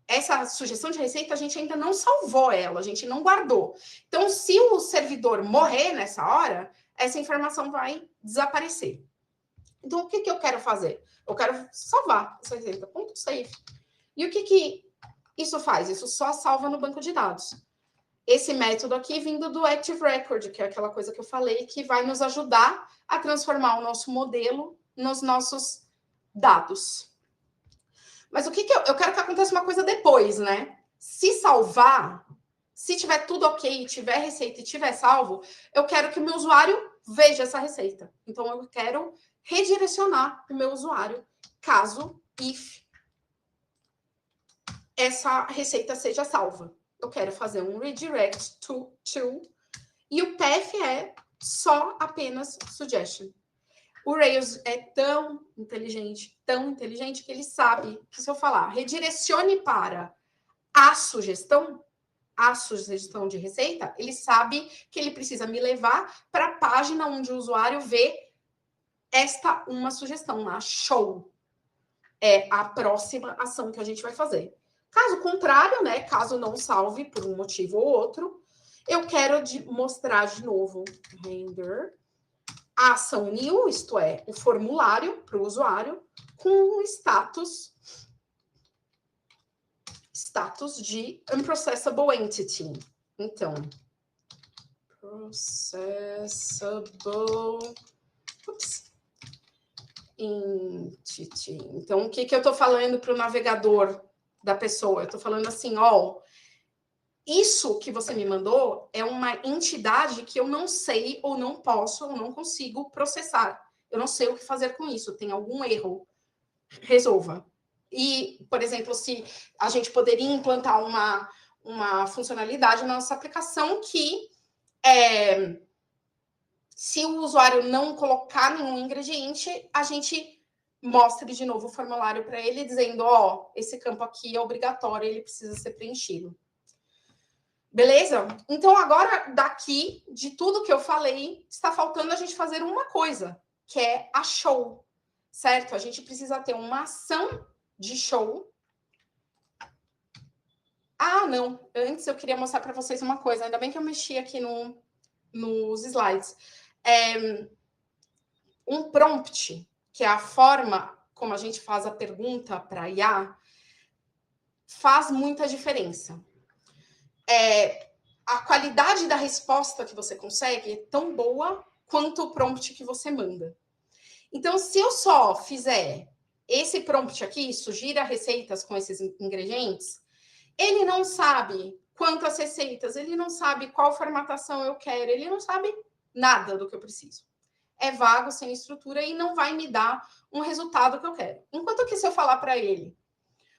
essa sugestão de receita, a gente ainda não salvou ela, a gente não guardou. Então, se o servidor morrer nessa hora, essa informação vai desaparecer. Então, o que eu quero fazer? Eu quero salvar essa receita, ponto save. E o que isso faz? Isso só salva no banco de dados. Esse método aqui vindo do Active Record, que é aquela coisa que eu falei, que vai nos ajudar a transformar o nosso modelo nos nossos dados. Mas o que eu quero que aconteça uma coisa depois, né? Se salvar, se tiver tudo ok, tiver receita e tiver salvo, eu quero que o meu usuário veja essa receita. Então, eu quero redirecionar o meu usuário, caso essa receita seja salva. Eu quero fazer um redirect to, e o path é só apenas suggestion. O Rails é tão inteligente, que ele sabe que se eu falar redirecione para a sugestão de receita, ele sabe que ele precisa me levar para a página onde o usuário vê uma sugestão lá, show. É a próxima ação que a gente vai fazer. Caso contrário, né, caso não salve por um motivo ou outro, eu quero mostrar de novo render a ação new, isto é, o formulário para o usuário, com o status de unprocessable entity. Então, processable entity. Então, o que eu estou falando para o navegador da pessoa? Eu estou falando assim, ó, isso que você me mandou é uma entidade que eu não sei, ou não posso, ou não consigo processar. Eu não sei o que fazer com isso. Tem algum erro. Resolva. E, por exemplo, se a gente poderia implantar uma funcionalidade na nossa aplicação que se o usuário não colocar nenhum ingrediente, a gente mostre de novo o formulário para ele, dizendo, ó, esse campo aqui é obrigatório, ele precisa ser preenchido. Beleza? Então, agora, daqui, de tudo que eu falei, está faltando a gente fazer uma coisa, que é a show, certo? A gente precisa ter uma ação de show. Ah, não. Antes eu queria mostrar para vocês uma coisa. Ainda bem que eu mexi aqui nos slides. Um prompt, que é a forma como a gente faz a pergunta para a IA, faz muita diferença. A qualidade da resposta que você consegue é tão boa quanto o prompt que você manda. Então, se eu só fizer esse prompt aqui, sugira receitas com esses ingredientes, ele não sabe quantas receitas, ele não sabe qual formatação eu quero, ele não sabe nada do que eu preciso. É vago, sem estrutura e não vai me dar um resultado que eu quero. Enquanto que se eu falar para ele,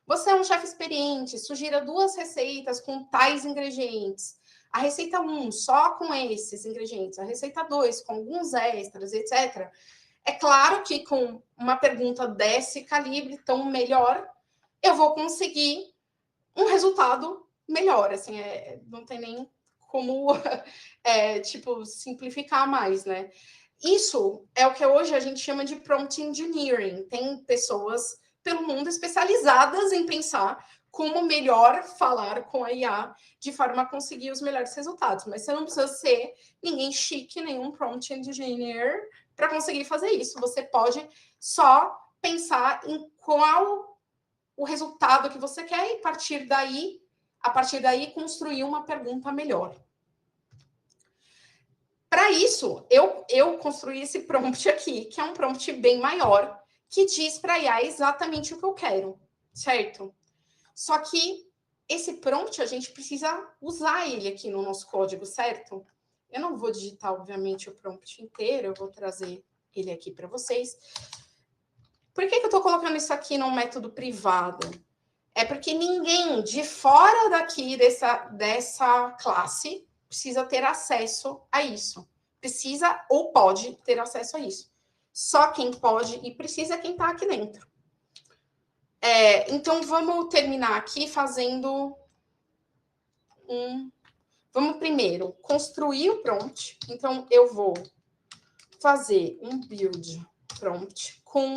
você é um chefe experiente, sugira 2 receitas com tais ingredientes. A receita 1, só com esses ingredientes. A receita 2, com alguns extras, etc. É claro que com uma pergunta desse calibre, tão melhor, eu vou conseguir um resultado melhor. Assim, não tem nem como simplificar mais, né? Isso é o que hoje a gente chama de prompt engineering. Tem pessoas pelo mundo especializadas em pensar como melhor falar com a IA de forma a conseguir os melhores resultados. Mas você não precisa ser ninguém chique, nenhum prompt engineer para conseguir fazer isso. Você pode só pensar em qual o resultado que você quer e a partir daí construir uma pergunta melhor. Para isso, eu construí esse prompt aqui, que é um prompt bem maior, que diz para a IA exatamente o que eu quero, certo? Só que esse prompt, a gente precisa usar ele aqui no nosso código, certo? Eu não vou digitar, obviamente, o prompt inteiro, eu vou trazer ele aqui para vocês. Por que eu estou colocando isso aqui num método privado? É porque ninguém de fora daqui dessa classe precisa ter acesso a isso. Precisa ou pode ter acesso a isso. Só quem pode e precisa é quem está aqui dentro. Então, vamos terminar aqui fazendo Vamos primeiro construir o prompt. Então, eu vou fazer um build prompt com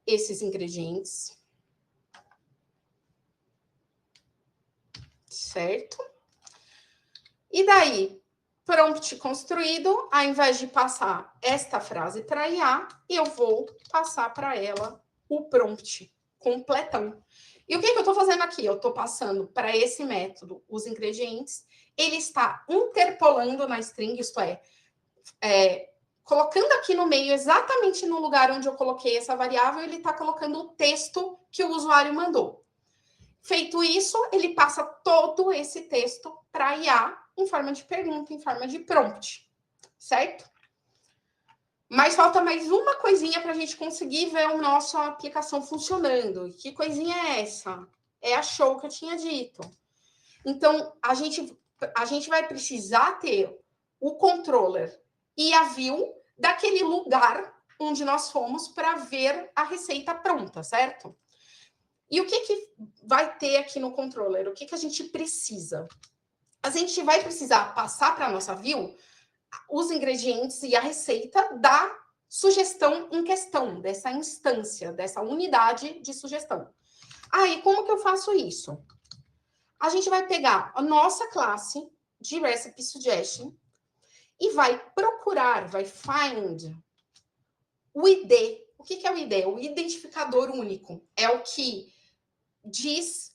esses ingredientes. Certo? E daí, prompt construído, ao invés de passar esta frase para IA, eu vou passar para ela o prompt completão. E o que eu estou fazendo aqui? Eu estou passando para esse método os ingredientes, ele está interpolando na string, isto é, colocando aqui no meio, exatamente no lugar onde eu coloquei essa variável, ele está colocando o texto que o usuário mandou. Feito isso, ele passa todo esse texto para a IA em forma de pergunta, em forma de prompt, certo? Mas falta mais uma coisinha para a gente conseguir ver a nossa aplicação funcionando. Que coisinha é essa? É a show que eu tinha dito. Então, a gente vai precisar ter o controller e a view daquele lugar onde nós fomos para ver a receita pronta, certo? E o que vai ter aqui no controller? O que a gente precisa? A gente vai precisar passar para a nossa view os ingredientes e a receita da sugestão em questão, dessa instância, dessa unidade de sugestão. Aí, como que eu faço isso? A gente vai pegar a nossa classe de Recipe Suggestion e vai procurar, vai find o ID. O que é o ID? O identificador único. É o que diz,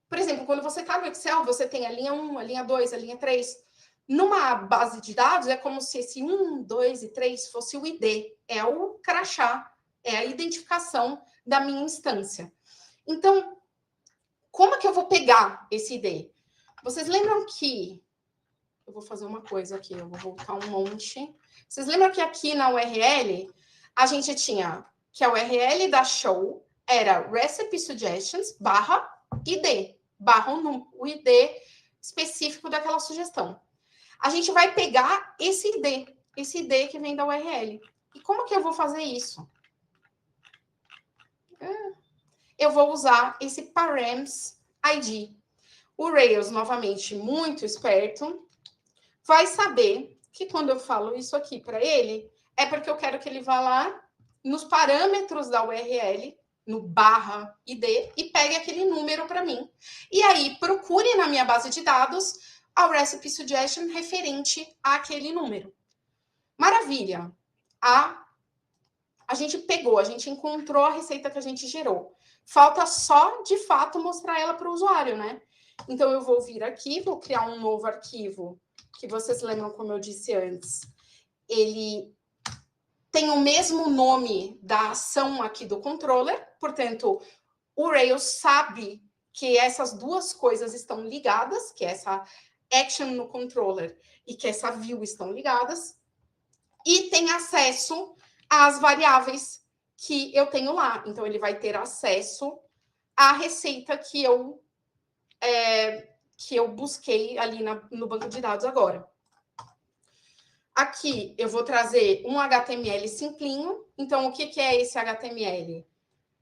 por exemplo, quando você está no Excel, você tem a linha 1, a linha 2, a linha 3. Numa base de dados, é como se esse 1, 2 e 3 fosse o ID. É o crachá, é a identificação da minha instância. Então, como é que eu vou pegar esse ID? Vocês lembram que... Eu vou fazer uma coisa aqui, eu vou voltar um monte. Vocês lembram que aqui na URL, a gente tinha que a URL da show era recipe suggestions /id, o ID específico daquela sugestão. A gente vai pegar esse ID que vem da URL. E como que eu vou fazer isso? Eu vou usar esse params ID. O Rails, novamente, muito esperto, vai saber que quando eu falo isso aqui para ele, é porque eu quero que ele vá lá nos parâmetros da URL, no /id, e pegue aquele número para mim. E aí, procure na minha base de dados a recipe suggestion referente àquele número. Maravilha! A gente pegou, a gente encontrou a receita que a gente gerou. Falta só, de fato, mostrar ela para o usuário, né? Então, eu vou vir aqui, vou criar um novo arquivo, que vocês lembram, como eu disse antes, ele tem o mesmo nome da ação aqui do controller, portanto, o Rails sabe que essas duas coisas estão ligadas, que essa action no controller e que essa view estão ligadas, e tem acesso às variáveis que eu tenho lá. Então, ele vai ter acesso à receita que eu busquei ali no banco de dados agora. Aqui, eu vou trazer um HTML simplinho. Então, o que é esse HTML?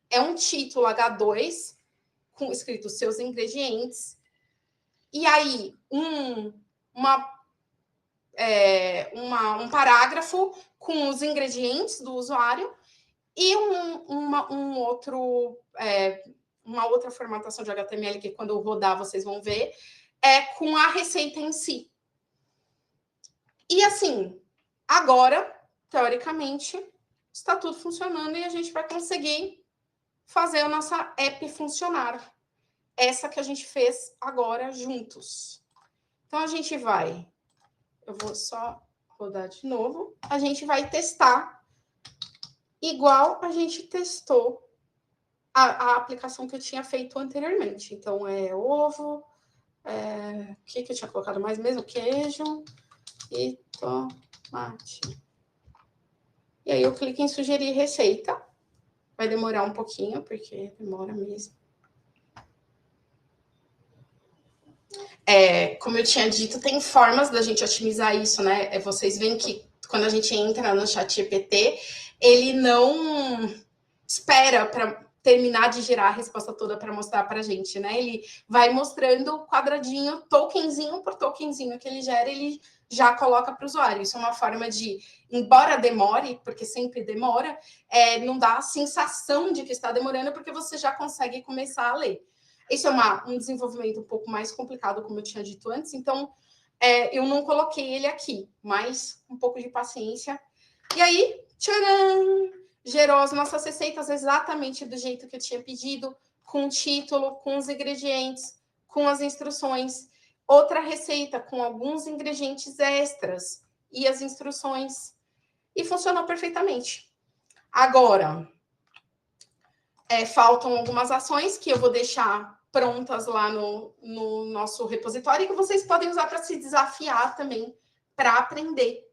É um título H2, escrito seus ingredientes. E aí, um parágrafo com os ingredientes do usuário e uma outra formatação de HTML, que quando eu rodar vocês vão ver, com a receita em si. E assim, agora, teoricamente, está tudo funcionando e a gente vai conseguir fazer a nossa app funcionar. Essa que a gente fez agora juntos. Então, a gente vai... Eu vou só rodar de novo. A gente vai testar igual a gente testou a aplicação que eu tinha feito anteriormente. Então, é ovo... o que eu tinha colocado mais mesmo? Queijo e tomate. E aí eu clico em sugerir receita. Vai demorar um pouquinho, porque demora mesmo. Como eu tinha dito, tem formas da gente otimizar isso, né? Vocês veem que quando a gente entra no ChatGPT, ele não espera para terminar de gerar a resposta toda para mostrar para a gente, né? Ele vai mostrando quadradinho, tokenzinho por tokenzinho que ele gera, ele já coloca para o usuário. Isso é uma forma de, embora demore, porque sempre demora, não dá a sensação de que está demorando, porque você já consegue começar a ler. Isso é um desenvolvimento um pouco mais complicado, como eu tinha dito antes, então eu não coloquei ele aqui, mas um pouco de paciência. E aí, tcharam! Gerou as nossas receitas exatamente do jeito que eu tinha pedido, com o título, com os ingredientes, com as instruções. Outra receita com alguns ingredientes extras e as instruções. E funcionou perfeitamente. Agora, faltam algumas ações que eu vou deixar prontas lá no nosso repositório e que vocês podem usar para se desafiar também, para aprender.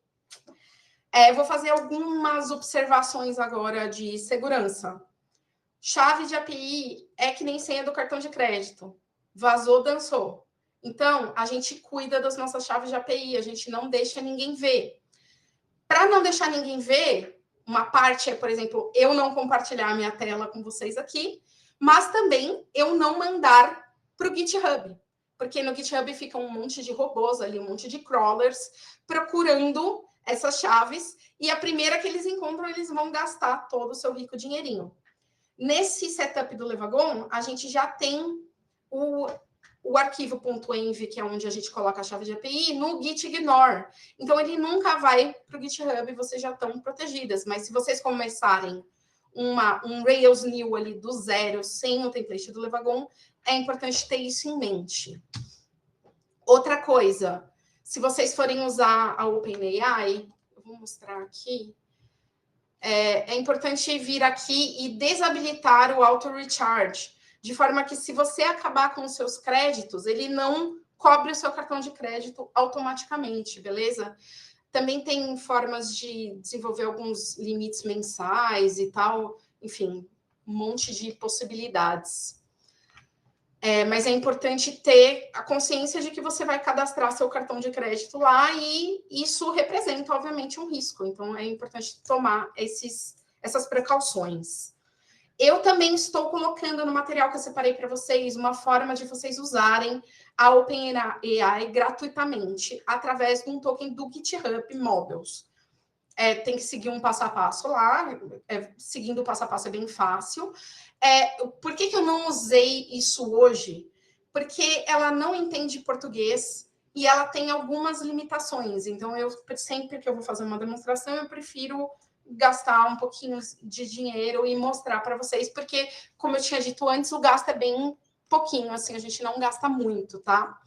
Vou fazer algumas observações agora de segurança. Chave de API é que nem senha do cartão de crédito. Vazou, dançou. Então, a gente cuida das nossas chaves de API, a gente não deixa ninguém ver. Para não deixar ninguém ver, uma parte é, por exemplo, eu não compartilhar a minha tela com vocês aqui, mas também eu não mandar para o GitHub. Porque no GitHub fica um monte de robôs ali, um monte de crawlers, procurando essas chaves, e a primeira que eles encontram, eles vão gastar todo o seu rico dinheirinho. Nesse setup do Levagon, a gente já tem o arquivo .env, que é onde a gente coloca a chave de API, no gitignore. Então, ele nunca vai para o GitHub, vocês já estão protegidas. Mas se vocês começarem um Rails new ali do zero, sem o template do Levagon, é importante ter isso em mente. Outra coisa, se vocês forem usar a OpenAI, eu vou mostrar aqui, é importante vir aqui e desabilitar o auto-recharge, de forma que se você acabar com os seus créditos, ele não cobre o seu cartão de crédito automaticamente, beleza? Também tem formas de desenvolver alguns limites mensais e tal, enfim, um monte de possibilidades. Mas é importante ter a consciência de que você vai cadastrar seu cartão de crédito lá e isso representa, obviamente, um risco. Então, é importante tomar essas precauções. Eu também estou colocando no material que eu separei para vocês uma forma de vocês usarem a OpenAI gratuitamente através de um token do GitHub Mobiles. Tem que seguir um passo a passo lá. Seguindo o passo a passo é bem fácil. Por que eu não usei isso hoje? Porque ela não entende português e ela tem algumas limitações. Então, sempre que eu vou fazer uma demonstração, eu prefiro gastar um pouquinho de dinheiro e mostrar para vocês, porque, como eu tinha dito antes, o gasto é bem pouquinho, assim, a gente não gasta muito, tá?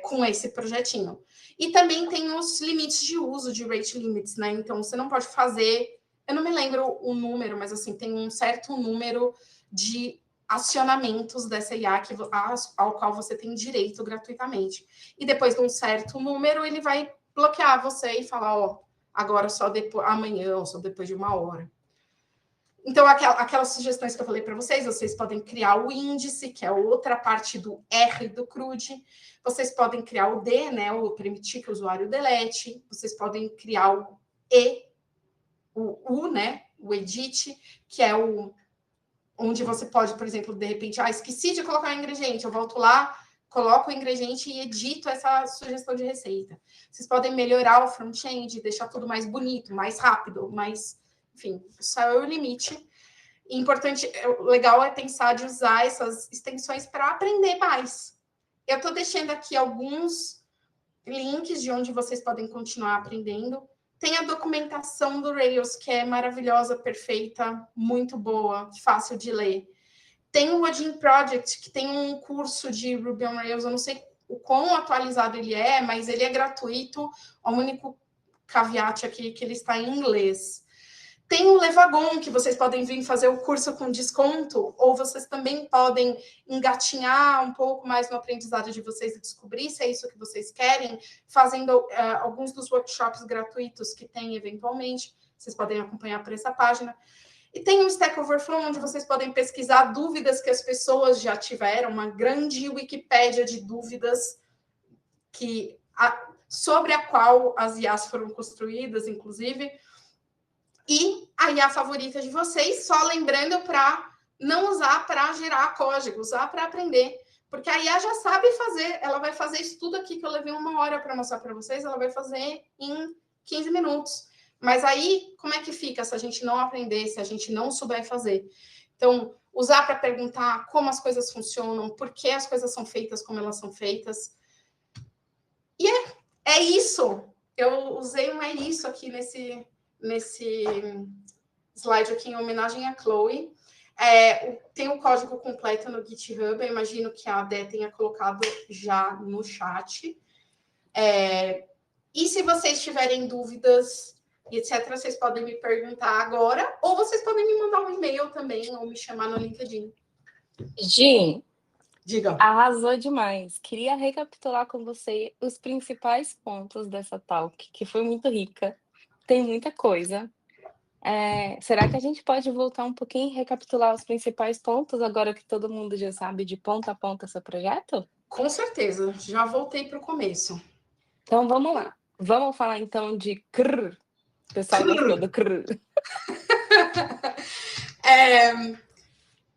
Com esse projetinho. E também tem os limites de uso, de rate limits, né? Então, você não pode fazer... Eu não me lembro o número, mas, assim, tem um certo número de acionamentos dessa IA ao qual você tem direito gratuitamente. E depois de um certo número, ele vai bloquear você e falar, ó, agora só amanhã, ou só depois de 1 hora. Então, aquelas sugestões que eu falei para vocês podem criar o índice, que é outra parte do R do CRUD. Vocês podem criar o D, né, o permitir que o usuário delete. Vocês podem criar o E, o U, né, o edit, que é onde você pode, por exemplo, de repente, esqueci de colocar um ingrediente, eu volto lá, coloco o ingrediente e edito essa sugestão de receita. Vocês podem melhorar o front-end, deixar tudo mais bonito, mais rápido, mais... Enfim, isso é o limite. Importante, legal é pensar de usar essas extensões para aprender mais. Eu estou deixando aqui alguns links de onde vocês podem continuar aprendendo. Tem a documentação do Rails, que é maravilhosa, perfeita, muito boa, fácil de ler. Tem o Odin Project, que tem um curso de Ruby on Rails, eu não sei o quão atualizado ele é, mas ele é gratuito. O único caveat aqui é que ele está em inglês. Tem o Levagon, que vocês podem vir fazer o curso com desconto, ou vocês também podem engatinhar um pouco mais no aprendizado de vocês e descobrir se é isso que vocês querem, fazendo alguns dos workshops gratuitos que tem eventualmente. vocês podem acompanhar por essa página. E tem o Stack Overflow, onde vocês podem pesquisar dúvidas que as pessoas já tiveram, uma grande Wikipédia de dúvidas sobre a qual as IAs foram construídas, inclusive. E a IA favorita de vocês, só lembrando para não usar para gerar código, usar para aprender. Porque a IA já sabe fazer, ela vai fazer isso tudo aqui que eu levei 1 hora para mostrar para vocês, ela vai fazer em 15 minutos. Mas aí, como é que fica se a gente não aprender, se a gente não souber fazer? Então, usar para perguntar como as coisas funcionam, por que as coisas são feitas como elas são feitas. E é isso. Eu usei um é isso aqui nesse slide aqui em homenagem a Chloe. Tem o código completo no GitHub, eu imagino que a Dé tenha colocado já no chat. E se vocês tiverem dúvidas e etc., vocês podem me perguntar agora, ou vocês podem me mandar um e-mail também, ou me chamar no LinkedIn. Gi, Diga. arrasou demais. Queria recapitular com você os principais pontos dessa talk, que foi muito rica. Tem muita coisa. Será que a gente pode voltar um pouquinho e recapitular os principais pontos, agora que todo mundo já sabe de ponta a ponta seu projeto? Com certeza, já voltei para o começo. Então vamos lá. Vamos falar então de CRR. O pessoal gostou do CRR.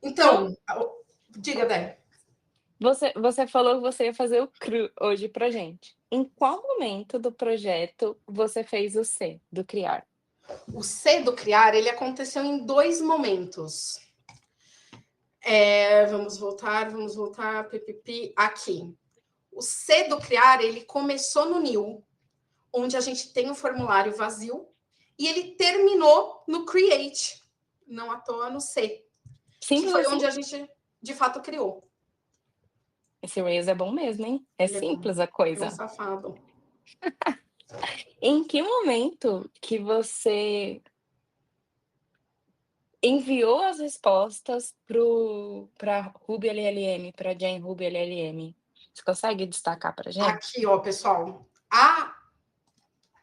Então, diga, Dé. Você falou que você ia fazer o CRR hoje pra gente. Em qual momento do projeto você fez o C, do criar? O C do criar, ele aconteceu em 2 momentos. Vamos voltar, aqui. O C do criar, ele começou no new, onde a gente tem o formulário vazio, e ele terminou no create, não à toa no C, Simples que foi assim? onde a gente, de fato, criou. Esse Rails é bom mesmo, hein? É Ele simples a é coisa. um safado. Em que momento que você enviou as respostas para Ruby LLM, para Jane Ruby LLM? Você consegue destacar para gente? Aqui, ó, pessoal.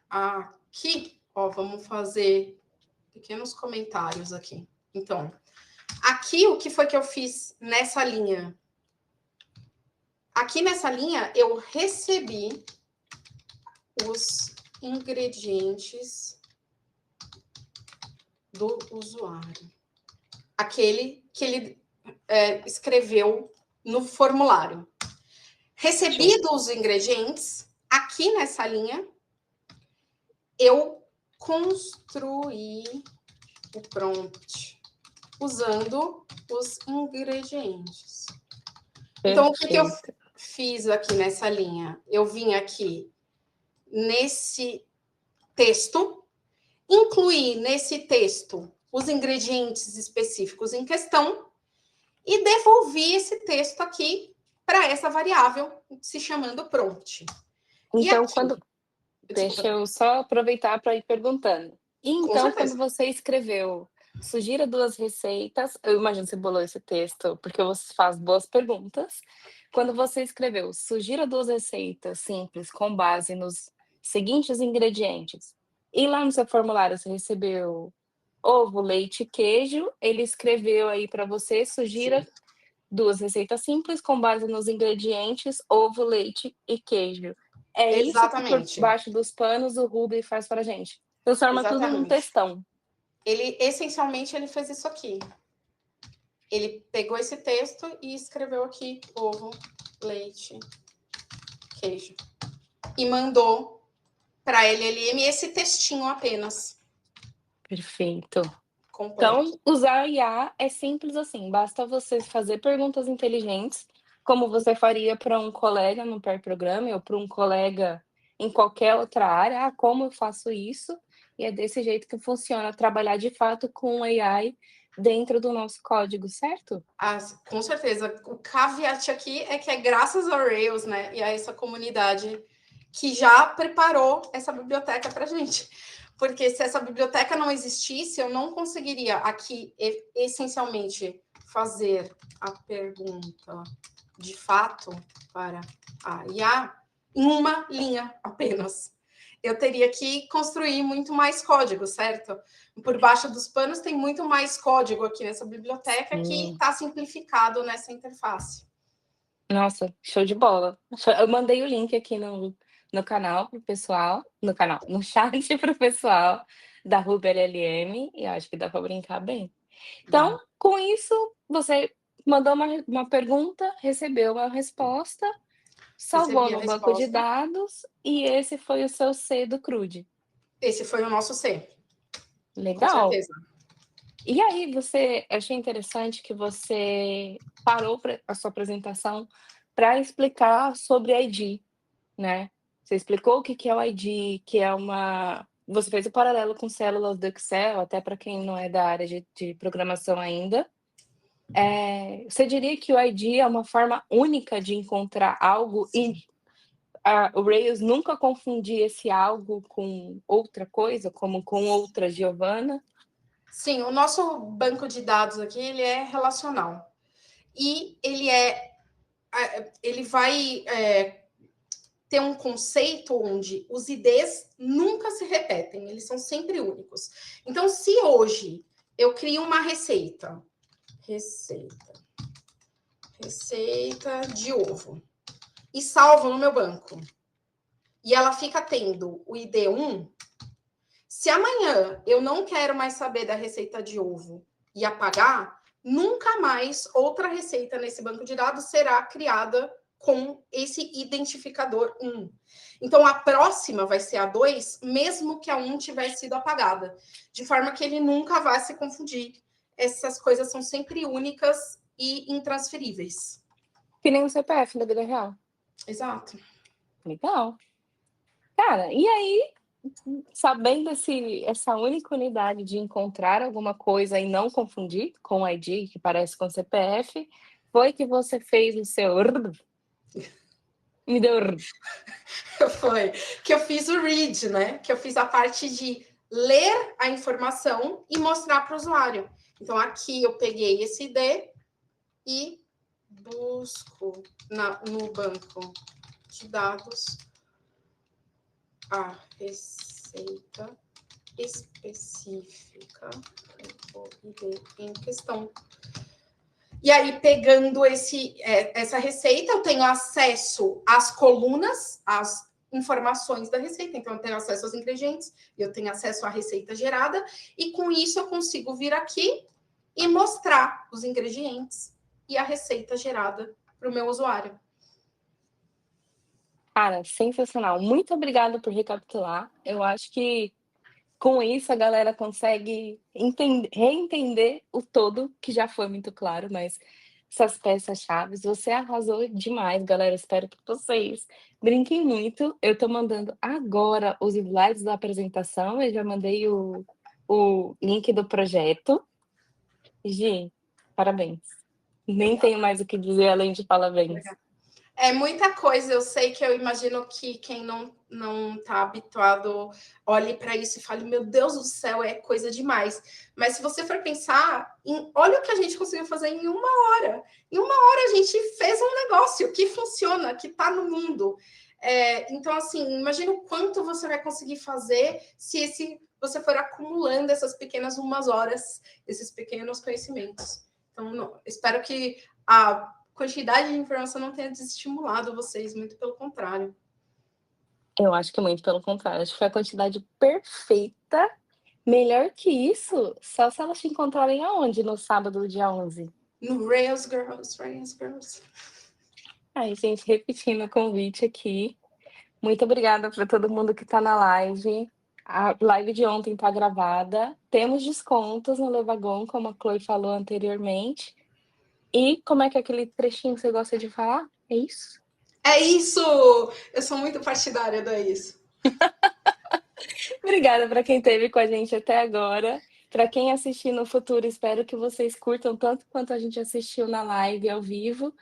Aqui, ó, vamos fazer pequenos comentários aqui. Então, aqui o que foi que eu fiz nessa linha? Aqui nessa linha, eu recebi os ingredientes do usuário. Aquele que ele escreveu no formulário. Recebidos os ingredientes, aqui nessa linha, eu construí o prompt usando os ingredientes. Então, o que eu fiz aqui nessa linha? Eu vim aqui nesse texto, incluí nesse texto os ingredientes específicos em questão e devolvi esse texto aqui para essa variável se chamando prompt. Então, deixa eu só aproveitar para ir perguntando. Então, quando você escreveu sugira 2 receitas, eu imagino que você bolou esse texto porque você faz boas perguntas. Quando você escreveu sugira 2 receitas simples com base nos seguintes ingredientes, e lá no seu formulário você recebeu ovo, leite e queijo, ele escreveu aí para você sugira 2 receitas simples com base nos ingredientes ovo, leite e queijo. Exatamente. Isso que por baixo dos panos o Ruby faz para a gente. Transforma tudo num textão. Ele, essencialmente, ele fez isso aqui. Ele pegou esse texto e escreveu aqui ovo, leite, queijo. E mandou para a LLM esse textinho apenas. Perfeito. Completo. Então, usar IA é simples assim. Basta você fazer perguntas inteligentes, como você faria para um colega no pair programming ou para um colega em qualquer outra área. Como eu faço isso? E é desse jeito que funciona trabalhar de fato com AI dentro do nosso código, certo? Com certeza. O caveat aqui é que é graças ao Rails, né, e a essa comunidade que já preparou essa biblioteca para a gente. Porque se essa biblioteca não existisse, eu não conseguiria aqui, essencialmente, fazer a pergunta de fato para a IA em uma linha apenas. eu teria que construir muito mais código, certo? Por baixo dos panos tem muito mais código aqui nessa biblioteca que está simplificado nessa interface. Nossa, show de bola. Eu mandei o link aqui no canal pro pessoal, no chat pro pessoal da Ruby LLM, e acho que dá para brincar bem. Então, com isso, você mandou uma pergunta, recebeu uma resposta, salvou Recebi a no banco de resposta. dados, e esse foi o seu C do CRUD. Esse foi o nosso C, com Legal. certeza. E aí achei interessante que você parou a sua apresentação para explicar sobre ID, né? Você explicou o que é o ID, que é você fez o paralelo com células do Excel, até para quem não é da área de programação ainda. Você diria que o ID é uma forma única de encontrar algo e o Rails nunca confundir esse algo com outra coisa, como com outra Giovana? Sim, o nosso banco de dados aqui, ele é relacional. E ele vai ter um conceito onde os IDs nunca se repetem, eles são sempre únicos. Então, se hoje eu crio uma receita de ovo, e salvo no meu banco, e ela fica tendo o ID 1, se amanhã eu não quero mais saber da receita de ovo e apagar, nunca mais outra receita nesse banco de dados será criada com esse identificador 1. Então, a próxima vai ser a 2, mesmo que a 1 tivesse sido apagada, de forma que ele nunca vai se confundir. Essas coisas são sempre únicas e intransferíveis. Que nem o CPF da vida real. Exato. Legal. Cara, e aí, sabendo essa única unidade de encontrar alguma coisa e não confundir com o ID, que parece com CPF, foi que você fez o seu me deu Foi que eu fiz o read, né? Que eu fiz a parte de ler a informação e mostrar para o usuário. Então, aqui eu peguei esse ID e busco no banco de dados a receita específica do ID em questão. E aí, pegando essa receita, eu tenho acesso às colunas, às informações da receita. Então, eu tenho acesso aos ingredientes, eu tenho acesso à receita gerada, e com isso eu consigo vir aqui e mostrar os ingredientes e a receita gerada para o meu usuário. Cara, sensacional. Muito obrigada por recapitular. Eu acho que com isso a galera consegue reentender o todo, que já foi muito claro, mas essas peças-chaves, você arrasou demais, galera. Espero que vocês brinquem muito. Eu tô mandando agora os slides da apresentação, eu já mandei o link do projeto. Gi, parabéns. Nem tenho mais o que dizer além de parabéns. É muita coisa, eu sei que eu imagino que quem não está habituado olhe para isso e fale, meu Deus do céu, é coisa demais. Mas se você for pensar, olha o que a gente conseguiu fazer em uma hora. Em uma hora a gente fez um negócio que funciona, que está no mundo. Então, assim, imagina o quanto você vai conseguir fazer se você for acumulando essas pequenas umas horas, esses pequenos conhecimentos. Então, espero que a quantidade de informação não tenha desestimulado vocês, muito pelo contrário. Eu acho que muito pelo contrário. Acho que foi a quantidade perfeita. Melhor que isso, só se elas te encontrarem aonde no sábado, dia 11? No Rails Girls, Rails Girls. Aí, gente, repetindo o convite aqui. Muito obrigada para todo mundo que está na live. A live de ontem está gravada. Temos descontos no Levagon, como a Chloe falou anteriormente. E como é que é aquele trechinho que você gosta de falar? É isso? É isso! Eu sou muito partidária do isso. Obrigada para quem esteve com a gente até agora. Para quem assistir no futuro, espero que vocês curtam tanto quanto a gente assistiu na live ao vivo.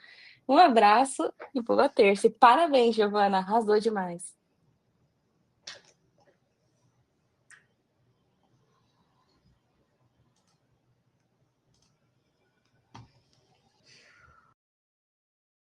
Um abraço e boa terça. E parabéns, Giovana, arrasou demais.